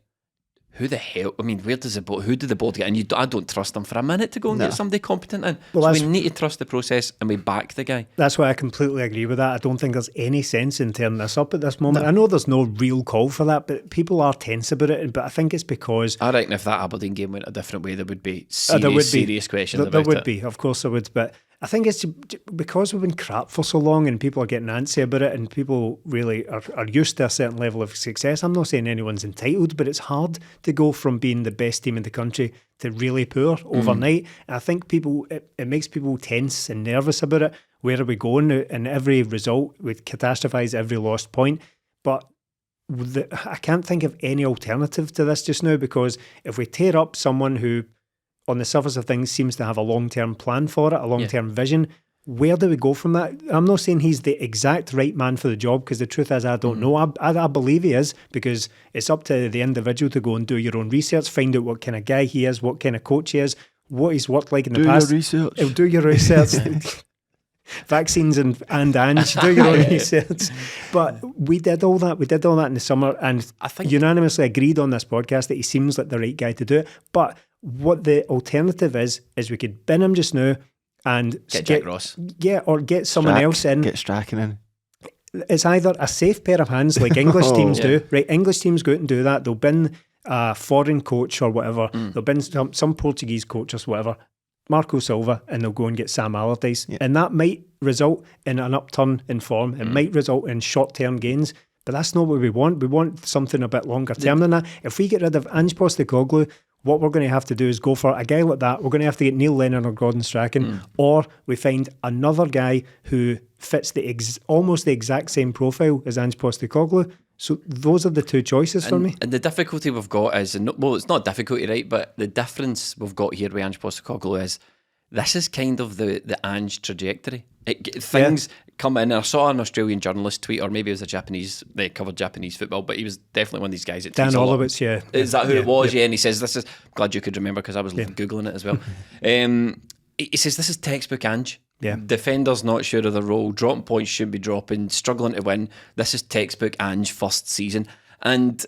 Who the hell? I mean, who did the board get? And I don't trust them for a minute to go and get somebody competent in. Well, so we need to trust the process and we back the guy. That's why I completely agree with that. I don't think there's any sense in tearing this up at this moment. No. I know there's no real call for that, but people are tense about it. But I think it's because I reckon if that Aberdeen game went a different way, there would be serious questions about it. There would be, of course there would. But I think it's because we've been crap for so long and people are getting antsy about it and people really are used to a certain level of success. I'm not saying anyone's entitled, but it's hard to go from being the best team in the country to really poor overnight. And I think it makes people tense and nervous about it. Where are we going? In every result, we catastrophise every lost point. But I can't think of any alternative to this just now, because if we tear up someone who on the surface of things seems to have a long-term plan for it, a long-term vision, where do we go from that? I'm not saying he's the exact right man for the job, because the truth is I don't know. I believe he is, because it's up to the individual to go and do your own research, find out what kind of guy he is, what kind of coach he is, what he's worked like in the past. Do your research. Vaccines and Ange, do your own research. But we did all that. We did all that in the summer, and I think unanimously agreed on this podcast that he seems like the right guy to do it. But what the alternative is we could bin him just now and get Jack Ross. Yeah, or get someone else in. Get Strachan in. It's either a safe pair of hands like English teams do. Right, English teams go out and do that. They'll bin a foreign coach or whatever. They'll bin some Portuguese coach or whatever, Marco Silva, and they'll go and get Sam Allardyce. Yeah. And that might result in an upturn in form. It might result in short-term gains. But that's not what we want. We want something a bit longer term than that. If we get rid of Ange Postecoglou, what we're going to have to do is go for a guy like that. We're going to have to get Neil Lennon or Gordon Strachan, or we find another guy who fits almost the exact same profile as Ange Postecoglou. So those are the two choices for me. And the difficulty we've got is, well, it's not difficulty, right? But the difference we've got here with Ange Postecoglou is this is kind of the Ange trajectory. Things come in. I saw an Australian journalist tweet, or maybe it was a Japanese, they covered Japanese football, but he was definitely one of these guys that Dan Olowitz, yeah. Is that who it was? Yeah. And he says, this is, glad you could remember because I was Googling it as well. He says, this is textbook Ange. Yeah. Defenders not sure of the role, dropping points should be dropping, struggling to win. This is textbook Ange first season. And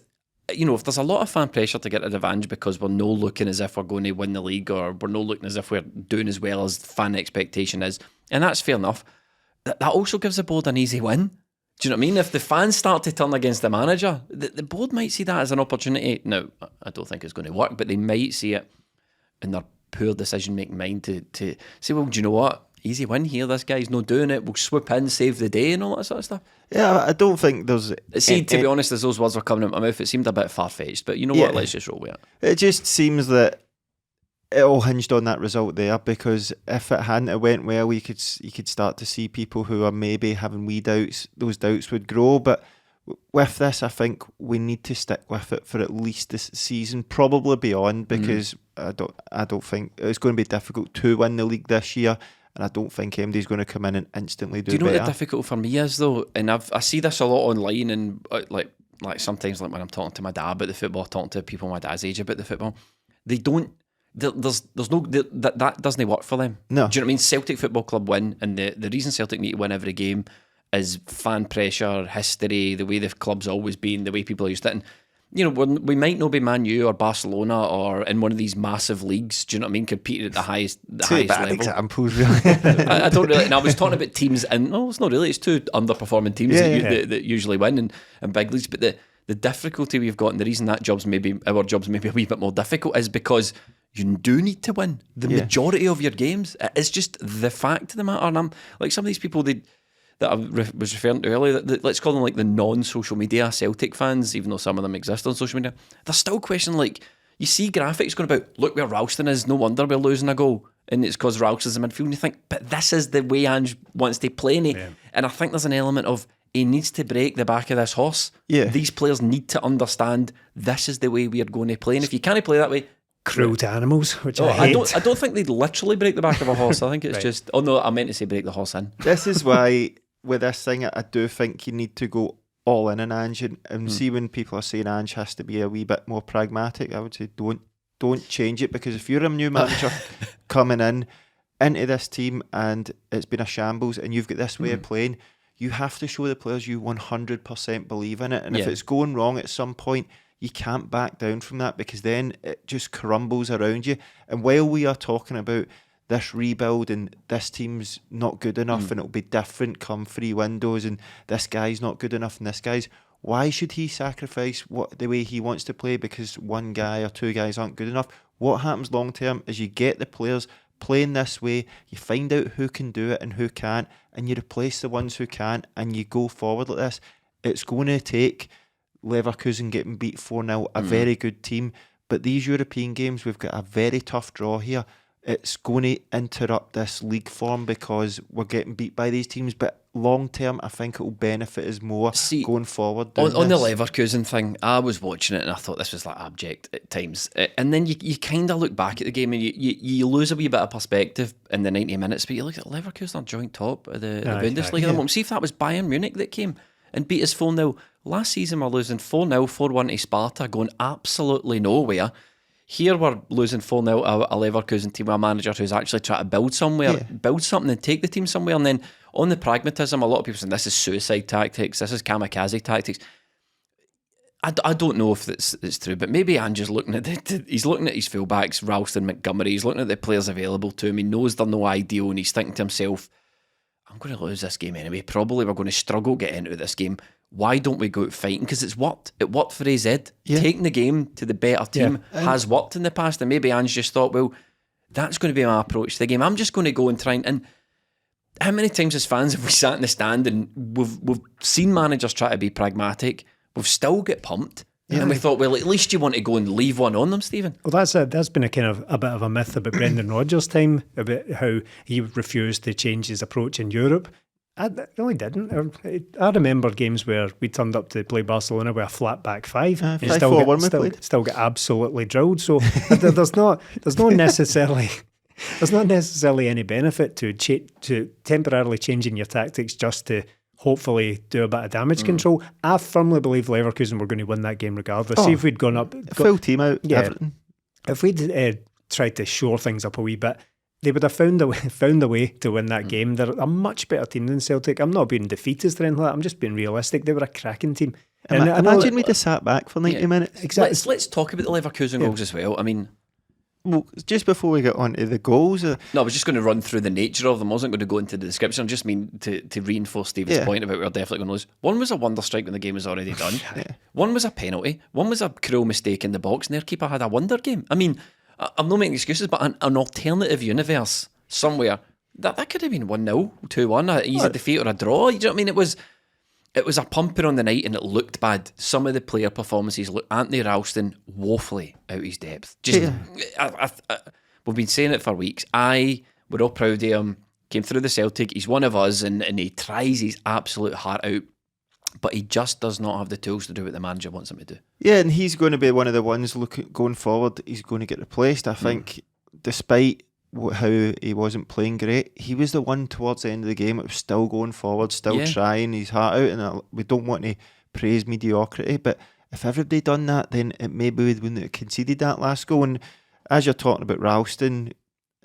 you know, if there's a lot of fan pressure to get rid of Ange because we're no looking as if we're going to win the league, or we're no looking as if we're doing as well as fan expectation is, and that's fair enough, that also gives the board an easy win. Do you know what I mean? If the fans start to turn against the manager, the board might see that as an opportunity. Now, I don't think it's going to work, but they might see it in their poor decision-making mind to say, well, do you know what? Easy win here, this guy's not doing it, we'll swoop in, save the day and all that sort of stuff. Yeah, I don't think there's... See, to be honest, as those words were coming out of my mouth, it seemed a bit far-fetched, but you know what, let's just roll with it. It just seems that it all hinged on that result there, because if it hadn't went well, you could start to see people who are maybe having wee doubts, those doubts would grow. But with this, I think we need to stick with it for at least this season, probably beyond, because I don't think it's going to be difficult to win the league this year. And I don't think MD's going to come in and instantly do better. Do you know what the difficult for me is though? And I see this a lot online, and like sometimes, like when I'm talking to my dad about the football, talking to people my dad's age about the football, they don't. There's no that doesn't work for them. No. Do you know what I mean? Celtic Football Club win, and the reason Celtic need to win every game is fan pressure, history, the way the club's always been, the way people are used to it. And you know, we might not be Man U or Barcelona or in one of these massive leagues, do you know what I mean, competing at the highest level. Examples, really. I don't really, and I was talking about teams, and no, it's not really, it's two underperforming teams that usually win in big leagues, but the difficulty we've got, and the reason that our job's maybe a wee bit more difficult, is because you do need to win the majority of your games. It's just the fact of the matter. And I'm like some of these people that I was referring to earlier, that let's call them like the non-social media Celtic fans, even though some of them exist on social media, they're still questioning, like, you see graphics going about, look where Ralston is, no wonder we're losing a goal, and it's because Ralston's in midfield, and you think, but this is the way Ange wants to play, and I think there's an element of, he needs to break the back of this horse. These players need to understand this is the way we are going to play, and if you can't play that way, cruel to animals, which I hate. I don't think they'd literally break the back of a horse. I think it's just... Oh no, I meant to say break the horse in. This is why, with this thing, I do think you need to go all in on Ange, and see when people are saying Ange has to be a wee bit more pragmatic, I would say don't change it, because if you're a new manager coming into this team and it's been a shambles and you've got this way of playing, you have to show the players you 100% believe in it, and if it's going wrong at some point, you can't back down from that, because then it just crumbles around you. And while we are talking about this rebuild and this team's not good enough and it'll be different come 3 windows and this guy's not good enough and this guy's, why should he sacrifice the way he wants to play because one guy or 2 guys aren't good enough? What happens long term is you get the players playing this way, you find out who can do it and who can't, and you replace the ones who can't, and you go forward like this. It's going to take Leverkusen getting beat 4-0, a very good team, but these European games, we've got a very tough draw here. It's going to interrupt this league form because we're getting beat by these teams, but long term I think it will benefit us more going forward. On the Leverkusen thing, I was watching it and I thought this was like abject at times, and then you kind of look back at the game and you lose a wee bit of perspective in the 90 minutes, but you look at Leverkusen are joint top of the Bundesliga at the moment. See if that was Bayern Munich that came and beat us 4-0. Last season we're losing 4-0, 4-1 to Sparta, going absolutely nowhere. Here we're losing 4-0 a Leverkusen team with a manager who's actually trying to build something and take the team somewhere. And then on the pragmatism, a lot of people saying this is suicide tactics, this is kamikaze tactics. I don't know if it's true, but maybe Ange's looking at he's looking at his fullbacks, Ralston, Montgomery, he's looking at the players available to him, he knows they're no ideal, and he's thinking to himself, I'm going to lose this game anyway, probably we're going to struggle getting into this game. Why don't we go out fighting? Because it's worked. It worked for AZ. Taking the game to the better team has worked in the past, and maybe Ange just thought, well, that's going to be my approach to the game. I'm just going to go and try and how many times as fans have we sat in the stand and we've seen managers try to be pragmatic, we've still get pumped, and we thought, well, at least you want to go and leave one on them, Stephen. Well, that's been a kind of a bit of a myth about Brendan Rodgers' time, about how he refused to change his approach in Europe. I really didn't. I remember games where we turned up to play Barcelona with a flat back 5 and still get absolutely drilled. So there's not necessarily any benefit to temporarily changing your tactics just to hopefully do a bit of damage control. I firmly believe Leverkusen were going to win that game regardless. See if we'd gone up, full team out, everything. If we'd tried to shore things up a wee bit, they would have found a way to win that game. They're a much better team than Celtic. I'm not being defeatist or anything like that. I'm just being realistic. They were a cracking team. Imagine we'd have sat back for 90 minutes. Exactly. Let's talk about the Leverkusen goals as well. I mean, well, just before we get on to the goals... No, I was just going to run through the nature of them. I wasn't going to go into the description. I just mean to reinforce Stephen's point about we're definitely going to lose. One was a wonder strike when the game was already done. One was a penalty. One was a cruel mistake in the box, and their keeper had a wonder game. I mean... I'm not making excuses, but an alternative universe somewhere that could have been 1-0, 2-1, an easy defeat or a draw. You know what I mean? It was a pumper on the night, and it looked bad. Some of the player performances look Anthony Ralston woefully out his depth. We've been saying it for weeks. We're all proud of him. Came through the Celtic. He's one of us, and he tries his absolute heart out. But he just does not have the tools to do what the manager wants him to do. Yeah, and he's going to be one of the ones going forward. He's going to get replaced. I think, despite how he wasn't playing great, he was the one towards the end of the game that was still going forward, still trying his heart out. And we don't want to praise mediocrity, but if everybody done that, then it maybe we wouldn't have conceded that last goal. And as you're talking about Ralston,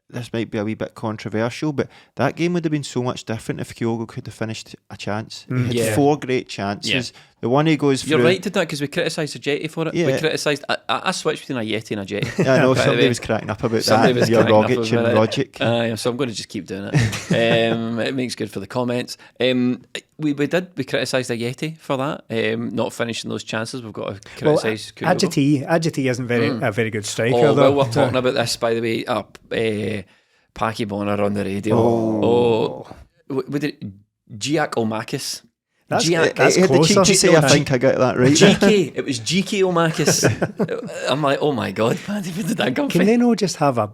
this might be a wee bit controversial, but that game would have been so much different if Kyogo could have finished a chance. He had 4 great chances. The one he goes through. You're right to that because we criticised a Jetty for it. Yeah. We criticised. I switched between a Yeti and a Jetty. I know By the somebody way. was cracking up about Somebody that. was Your cracking up Rogic and about Rogic. So I'm going to just keep doing it. It makes good for the comments. We criticised a Yeti for that, not finishing those chances. We've got to criticise. Adjeti isn't a very good striker. Oh, though. well, we're talking about this, by the way. Packy Bonner on the radio. With it, Giac Omakis. That's The closer. cheek to say, I think I got that right. GK. It was GK Omakis. I'm like, oh my God, Paddy, where did that come from? Can they not just have a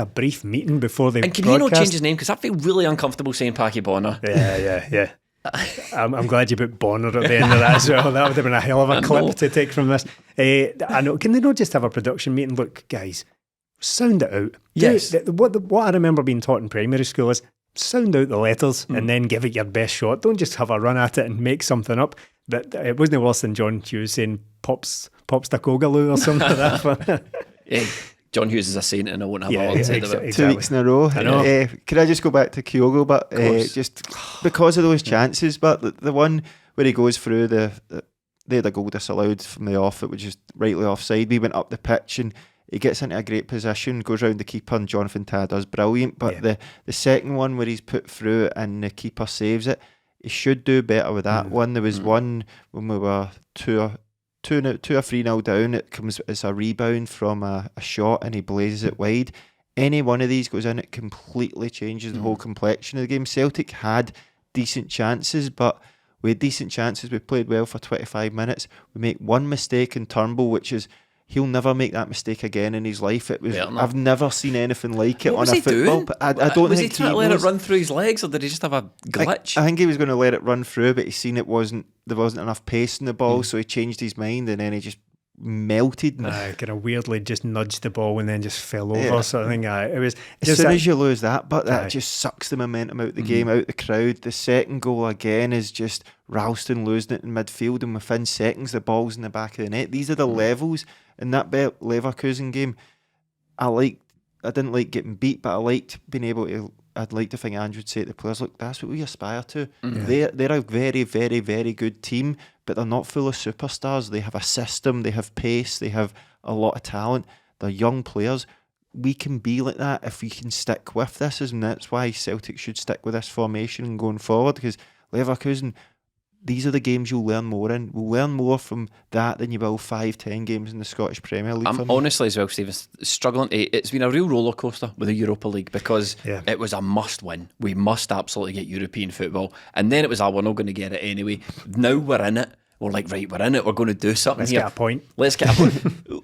brief meeting before they And can broadcast? you not change his name? Because I feel really uncomfortable saying Packy Bonner. Yeah. I'm glad you put Bonner at the end of that as well. That would have been a hell of a clip to take from this. I know. Can they not just have a production meeting? Look, guys, sound it out. Yes. What I remember being taught in primary school is sound out the letters and then give it your best shot. Don't just have a run at it and make something up. But it wasn't worse than John Hughes saying Pops the Kogaloo or something like that. Yeah, John Hughes is a saint and I won't have a lot said about it. 2 weeks in a row. I know. Could I just go back to Kyogo? But just because of those chances, but the one where he goes through they had a goal disallowed from the off, it was just rightly offside. We went up the pitch and he gets into a great position, goes round the keeper, and Jonathan Tah does brilliant. But the second one where he's put through it and the keeper saves it, he should do better with that one. There was one when we were 2 or 3-0 down. It comes as a rebound from a shot and he blazes it wide. Any one of these goes in, it completely changes the whole complexion of the game. Celtic had decent chances, but we had decent chances. We played well for 25 minutes. We make one mistake in Turnbull, which is he'll never make that mistake again in his life. I've never seen anything like it on a football. But I don't was think he trying to let it run through his legs, or did he just have a glitch? I think he was going to let it run through, but he seen there wasn't enough pace in the ball, so he changed his mind and then he just melted. Kind of weirdly just nudged the ball and then just fell over. So I think it was as soon as you lose that, but that just sucks the momentum out the game, out the crowd. The second goal again is just Ralston losing it in midfield, and within seconds the ball's in the back of the net. These are the levels in that Leverkusen game. I didn't like getting beat, but I liked being able to. I'd like to think Andrew would say to the players, look, that's what we aspire to. They're a very, very, very good team, but they're not full of superstars. They have a system, they have pace, they have a lot of talent. They're young players. We can be like that if we can stick with this, and that's why Celtic should stick with this formation going forward, because Leverkusen, these are the games you'll learn more in. We'll learn more from that than you will 5-10 games in the Scottish Premier League. I'm honestly as well, Stephen, struggling to. It's been a real roller coaster with the Europa League because it was a must win. We must absolutely get European football, and then it was, we're not going to get it anyway. Now we're in it. We're like, right, we're in it. We're going to do something. Let's here. get a point. Let's get a point.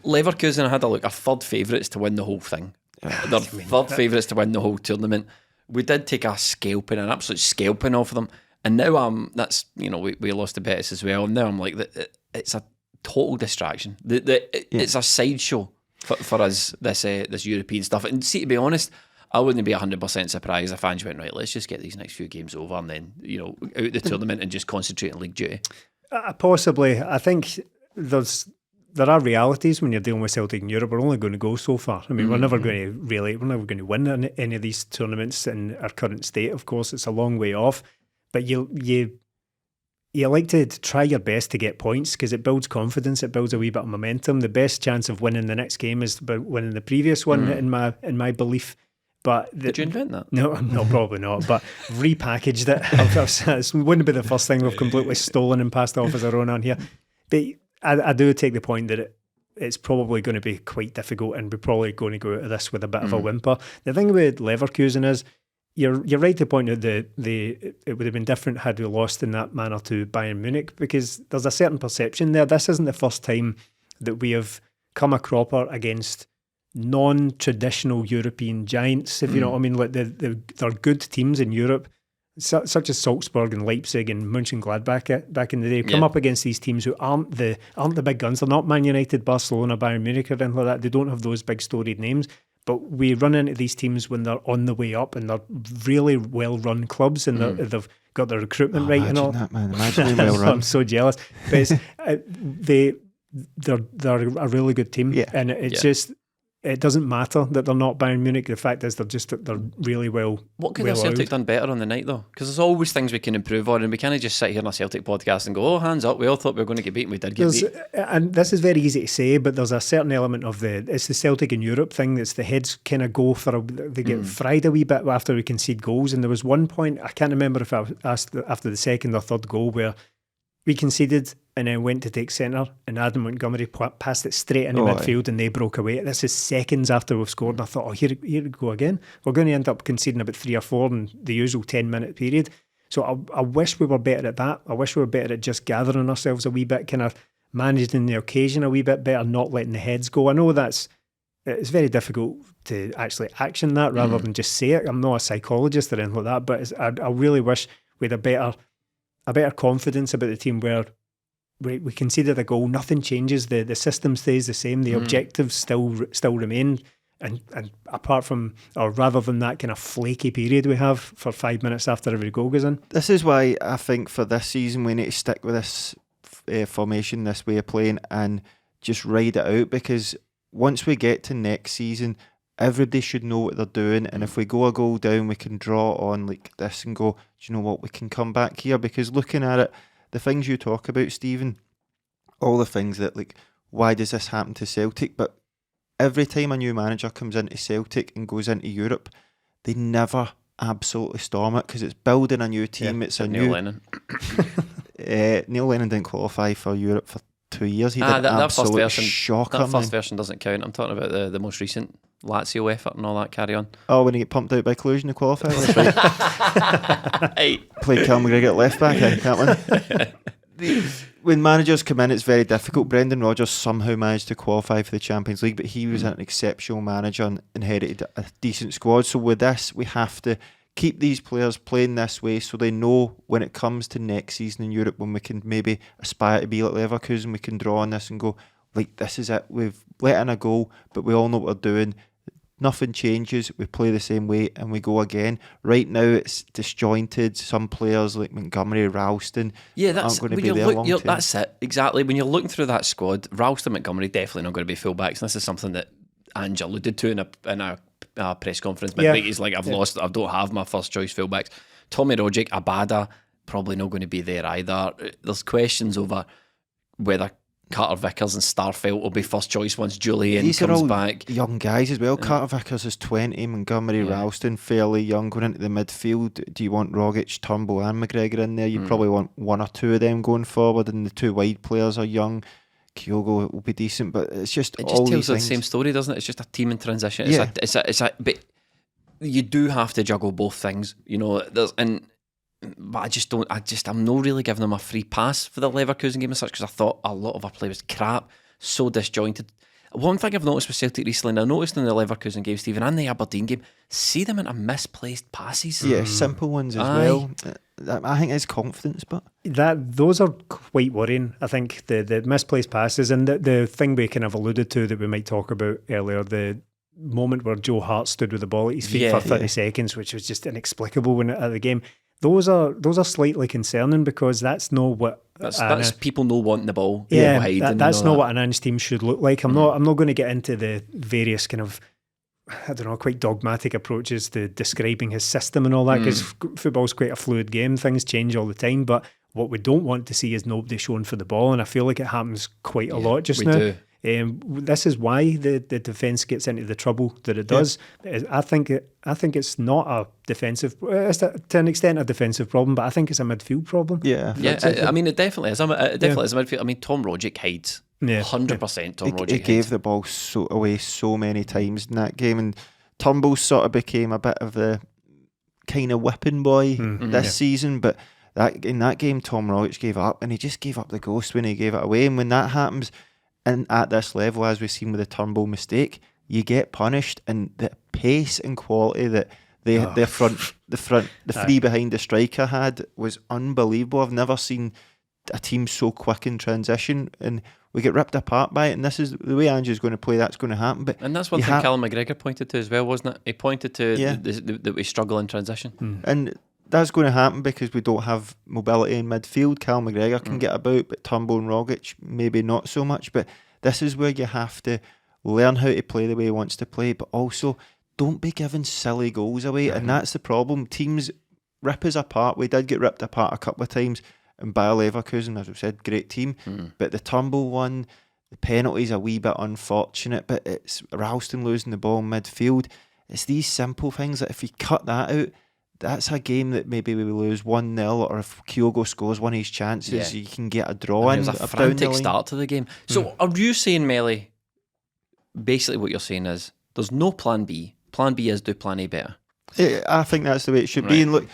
Leverkusen had a third favourites to win the whole thing. They're third favourites to win the whole tournament. We did take an absolute scalping off of them. And now that's, we lost to Betis as well. And now I'm like, it's a total distraction. It's a sideshow for us, this European stuff. And see, to be honest, I wouldn't be 100% surprised if Ange went, right, let's just get these next few games over and then, out the tournament and just concentrate on league duty. Possibly. I think there are realities when you're dealing with Celtic and Europe. We're only going to go so far. I mean, we're never going to win any of these tournaments in our current state. Of course, it's a long way off. But you like to try your best to get points because it builds confidence, it builds a wee bit of momentum. The best chance of winning the next game is about winning the previous one, in my belief. But did you invent that? No, probably not. But repackaged it. It wouldn't be the first thing we've completely stolen and passed off as our own on here. But I do take the point that it's probably going to be quite difficult, and we're probably going to go out of this with a bit of a whimper. The thing with Leverkusen is, You're right to point out that it would have been different had we lost in that manner to Bayern Munich, because there's a certain perception there. This isn't the first time that we have come a cropper against non-traditional European giants, if you know what I mean. Like they're good teams in Europe, such as Salzburg and Leipzig and Mönchengladbach back in the day. Come up against these teams who aren't the big guns. They're not Man United, Barcelona, Bayern Munich or anything like that. They don't have those big storied names. But we run into these teams when they're on the way up and they're really well-run clubs and they've got their recruitment right and all. That, man. Imagine being well-run. I'm so jealous. But they're a really good team, and it's just it doesn't matter that they're not Bayern Munich. The fact is they're really well. What could well Celtic out. done better on the night though? Because there's always things we can improve on, and we can't just sit here on a Celtic podcast and go, "Oh, hands up, we all thought we were going to get beaten, we did get beat." And this is very easy to say, but there's a certain element of it's the Celtic and Europe thing. It's the heads kind of go for they get fried a wee bit after we concede goals. And there was one point, I can't remember if I was asked after the second or third goal, where we conceded and then went to take centre, and Adam Montgomery passed it straight into midfield, and they broke away. This is seconds after we've scored, and I thought, here we go again. We're going to end up conceding about 3 or 4 in the usual 10-minute period. So I wish we were better at that. I wish we were better at just gathering ourselves a wee bit, kind of managing the occasion a wee bit better, not letting the heads go. I know it's very difficult to actually action that rather than just say it. I'm not a psychologist or anything like that, but I really wish we had a better confidence about the team where we conceded a goal, nothing changes, the system stays the same, the objectives still remain, and apart from, or rather than that kind of flaky period we have for 5 minutes after every goal goes in. This is why I think for this season we need to stick with this formation, this way of playing, and just ride it out, because once we get to next season, everybody should know what they're doing, and if we go a goal down, we can draw on like this and go, do you know what, we can come back here. Because looking at it, the things you talk about, Stephen, all the things that, like, why does this happen to Celtic? But every time a new manager comes into Celtic and goes into Europe, they never absolutely storm it, because it's building a new team. It's a Neil new Lennon. Neil Lennon didn't qualify for Europe for 2 years. He did that absolute first version, shocker. that first version doesn't count. I'm talking about the most recent Lazio effort and all that carry on. Oh, when he get pumped out by Cluj in the qualifier, that's right. Hey. Played Cal McGregor at left back, can't win. When managers come in, it's very difficult. Brendan Rodgers somehow managed to qualify for the Champions League, but he was an exceptional manager and inherited a decent squad. So with this, we have to keep these players playing this way so they know when it comes to next season in Europe, when we can maybe aspire to be like Leverkusen, we can draw on this and go, like, this is it. We've let in a goal, but we all know what we're doing. Nothing changes. We play the same way and we go again. Right now, it's disjointed. Some players like Montgomery, Ralston, aren't going to be there long term. That's it, exactly. When you're looking through that squad, Ralston, Montgomery definitely not going to be fullbacks. And this is something that Ange alluded to in a press conference midweek. He's like, I don't have my first choice fullbacks. Tommy Rogic, Abada, probably not going to be there either. There's questions over whether Carter Vickers and Starfelt will be first choice once Julian These comes are all back. Young guys as well. Carter Vickers is 20, Montgomery, Ralston fairly young going into the midfield. Do you want Rogic, Turnbull and McGregor in there? You probably want 1 or 2 of them going forward, and the 2 wide players are young. Kyogo will be decent, but it's just It all just tells these the things. same story, doesn't it? It's just a team in transition. Yeah. But you do have to juggle both things, you know. But I'm not really giving them a free pass for the Leverkusen game as such, because I thought a lot of our play was crap, so disjointed. One thing I've noticed with Celtic recently, and I noticed in the Leverkusen game, Stephen, and the Aberdeen game, see them into misplaced passes. Yeah, simple ones as well. I think it's confidence, but those are quite worrying. I think the misplaced passes, and the thing we kind of alluded to that we might talk about earlier, the moment where Joe Hart stood with the ball at his feet for 30 seconds, which was just inexplicable at the game. Those are slightly concerning, because that's not what that's people not wanting the ball. That's not what an Ange team should look like. I'm not going to get into the various kind of, I don't know, quite dogmatic approaches to describing his system and all that, because football's quite a fluid game. Things change all the time, but what we don't want to see is nobody showing for the ball, and I feel like it happens quite a lot just now. Do. This is why the defence gets into the trouble that it does. I think it's not a defensive. It's to an extent a defensive problem, but I think it's a midfield problem. I mean, it definitely is. It definitely is a midfield. I mean, Tom Rogic hides 100%. Tom Rogic he gave the ball away so many times in that game, and Turnbull sort of became a bit of the kind of whipping boy this season. But in that game, Tom Rogic gave up, and he just gave up the ghost when he gave it away. And when that happens, and at this level, as we've seen with the Turnbull mistake, you get punished, and the pace and quality that the three behind the striker had was unbelievable. I've never seen a team so quick in transition, and we get ripped apart by it. And this is the way Andrew's going to play. That's going to happen. And that's one thing Callum McGregor pointed to as well, wasn't it? He pointed to that we struggle in transition, and that's going to happen because we don't have mobility in midfield. Cal McGregor can get about, but Turnbull and Rogic maybe not so much. But this is where you have to learn how to play the way he wants to play, but also don't be giving silly goals away. And that's the problem. Teams rip us apart. We did get ripped apart a couple of times, and Bayer Leverkusen, as we said, great team. But the Turnbull one, the penalty's a wee bit unfortunate, but it's Ralston losing the ball in midfield. It's these simple things that if you cut that out, that's a game that maybe we lose 1-0, or if Kyogo scores one of his chances, you can get a draw in. It was a frantic start to the game. So are you saying, Melly, basically what you're saying is there's no plan B. Plan B is do plan A better. I think that's the way it should be. And look,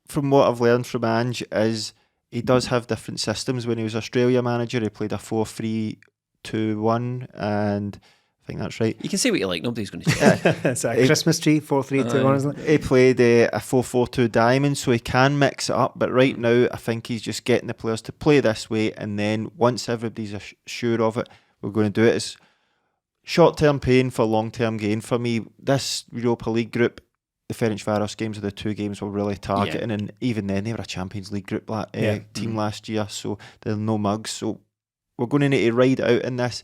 from what I've learned from Ange is he does have different systems. When he was Australia manager, he played a 4-3-2-1, and I think that's right. You can say what you like, nobody's going to say. It's a Christmas tree, 4-3-2-1, isn't it? He played a 4-4-2 diamond, so he can mix it up, but right now I think he's just getting the players to play this way, and then once everybody's sure of it, we're going to do it. It's short-term pain for long-term gain for me. This Europa League group, the Ferencváros games are the two games we're really targeting, and even then they were a Champions League group team last year, so they're no mugs. So we're going to need to ride it out in this.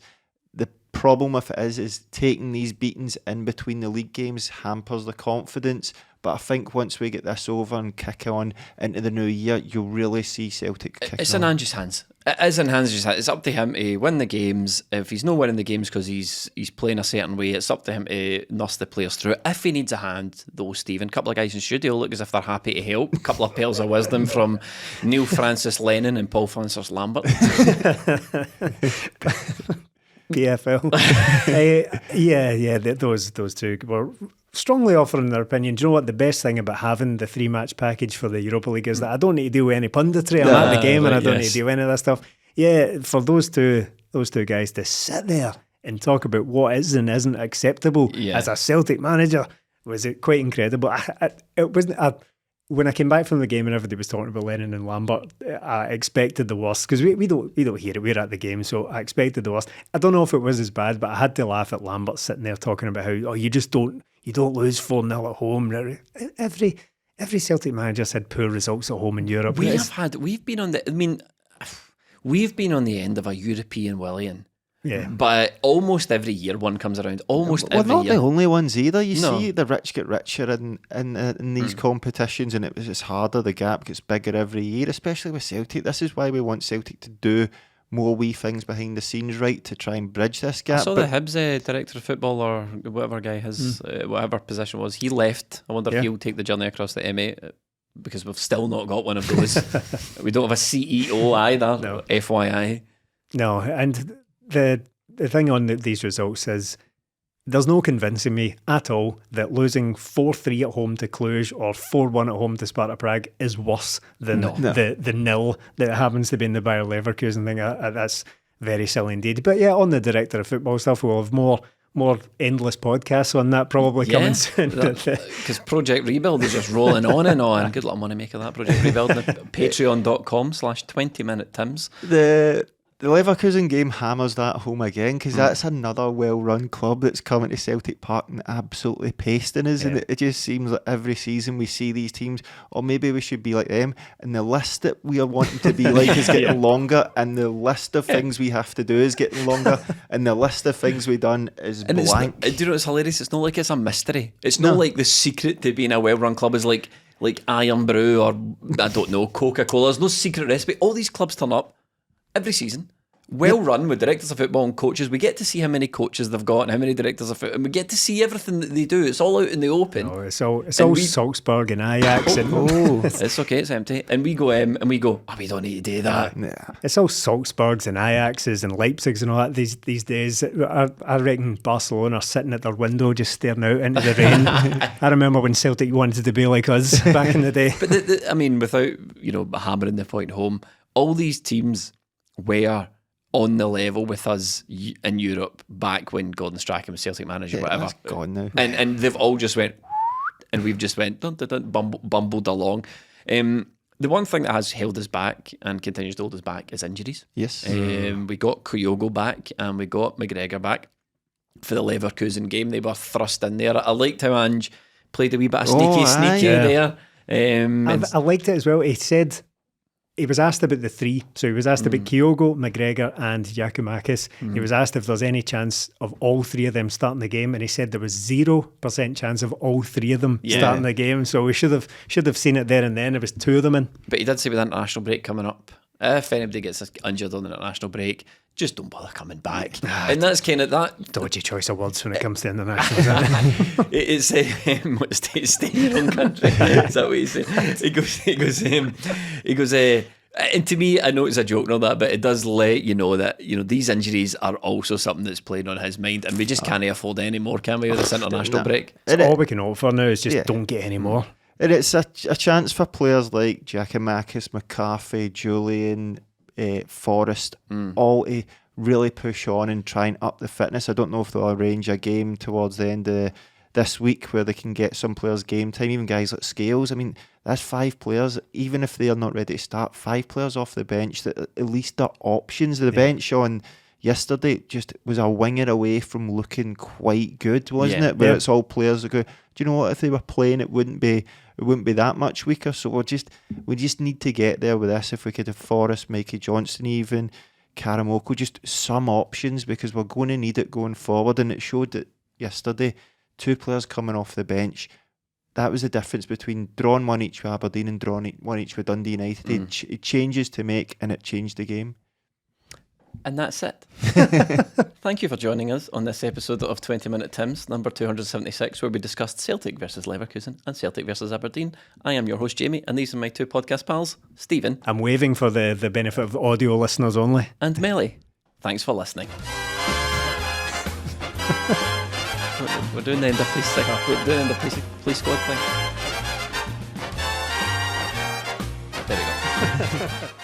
The problem with it is taking these beatings in between the league games hampers the confidence. But I think once we get this over and kick on into the new year, you'll really see Celtic kicking It's in Ange's hands. It is in Ange's hands. It's up to him to win the games. If he's not winning the games because he's playing a certain way, it's up to him to nurse the players through it. If he needs a hand, though, Stephen, a couple of guys in studio look as if they're happy to help. A couple of pearls of wisdom from Neil Francis Lennon and Paul Francis Lambert. PFL. Those two were strongly offering their opinion. Do you know what the best thing about having the 3-match package for the Europa League is? That I don't need to deal with any punditry. I'm at the game and I don't need to deal with any of that stuff. Yeah, for those two guys to sit there and talk about what is and isn't acceptable as a Celtic manager was quite incredible. It wasn't. When I came back from the game and everybody was talking about Lennon and Lambert, I expected the worst, because we don't hear it. We're at the game, so I expected the worst. I don't know if it was as bad, but I had to laugh at Lambert sitting there talking about how you just don't lose 4-0 at home. Every Celtic manager's had poor results at home in Europe. We've been on the end of a European Willian. Yeah, but almost every year one comes around. We're not the only ones either. You see the rich get richer in these competitions, and it's harder. The gap gets bigger every year, especially with Celtic. This is why we want Celtic to do more wee things behind the scenes, right, to try and bridge this gap. I saw the Hibs director of football, or whatever guy his whatever position was, he left. I wonder if he'll take the journey across the M8, because we've still not got one of those. We don't have a CEO either. No. FYI. No, and the thing on these results is there's no convincing me at all that losing 4-3 at home to Cluj or 4-1 at home to Sparta Prague is worse than the nil that happens to be in the Bayer Leverkusen thing. That's very silly indeed. But yeah, on the director of football stuff, we'll have more endless podcasts on that probably coming soon. Because Project Rebuild is just rolling on and on. Good luck money making that Project Rebuild. Patreon.com/20minute-Tims. The Leverkusen game hammers that home again, because that's another well-run club that's coming to Celtic Park and absolutely pasting us. And it just seems like every season we see these teams, or maybe we should be like them, and the list that we are wanting to be like is getting longer, and the list of things we have to do is getting longer, and the list of things we've done is blank. Do you know what's hilarious? It's not like it's a mystery. It's not like the secret to being a well-run club is like Iron Brew or, I don't know, Coca-Cola. There's no secret recipe. All these clubs turn up every season, well run, with directors of football and coaches. We get to see how many coaches they've got and how many directors of football, and we get to see everything that they do. It's all out in the open. No, it's all Salzburg and Ajax. It's okay, it's empty. And we go, we don't need to do that. It's all Salzburgs and Ajaxes and Leipzigs and all that these days. I reckon Barcelona are sitting at their window just staring out into the rain. I remember when Celtic wanted to be like us back in the day. But without hammering the point home, all these teams were on the level with us in Europe back when Gordon Strachan was Celtic manager, whatever. That's gone now. And they've all just went, and we've just went bumbled along. The one thing that has held us back and continues to hold us back is injuries. Yes. We got Kyogo back and we got McGregor back for the Leverkusen game. They were thrust in there. I liked how Ange played a wee bit of sneaky there. I liked it as well. He said he was asked about the three. So he was asked about Kyogo, McGregor and Giakoumakis. He was asked if there's any chance of all three of them starting the game, and he said there was 0% chance of all three of them starting the game. So we should have seen it there and then. There was two of them in. But he did say with the international break coming up, if anybody gets injured on the international break, just don't bother coming back. And that's kind of that dodgy choice of words when it comes to international. It's stay in your own country. Is that what he said? He goes. And to me, I know it's a joke and all that, but it does let you know that these injuries are also something that's playing on his mind, and we just can't afford any more, can we, with this international break? It's all we can hope for now is just don't get any more. And it's a chance for players like Giakoumakis, McCarthy, Julian, Forrest, all to really push on and try and up the fitness. I don't know if they'll arrange a game towards the end of this week where they can get some players game time, even guys like Scales. I mean, that's 5 players, even if they're not ready to start, 5 players off the bench that at least are options. The bench on yesterday just was a winger away from looking quite good, wasn't it? Where it's all players that go, do you know what, if they were playing it wouldn't be that much weaker. So we just need to get there with this. If we could have Forrest, Mikey Johnston even, Karamoko, just some options, because we're going to need it going forward. And it showed that yesterday, 2 players coming off the bench, that was the difference between drawing 1 each with Aberdeen and drawing 1 each with Dundee United. It changes to make, and it changed the game. And that's it. Thank you for joining us on this episode of 20 Minute Tims, number 276, where we discussed Celtic versus Leverkusen and Celtic versus Aberdeen. I am your host, Jamie, and these are my 2 podcast pals, Stephen. I'm waving for the benefit of audio listeners only. And Melly. Thanks for listening. We're doing the end of police thing. We're doing the police squad thing. There we go.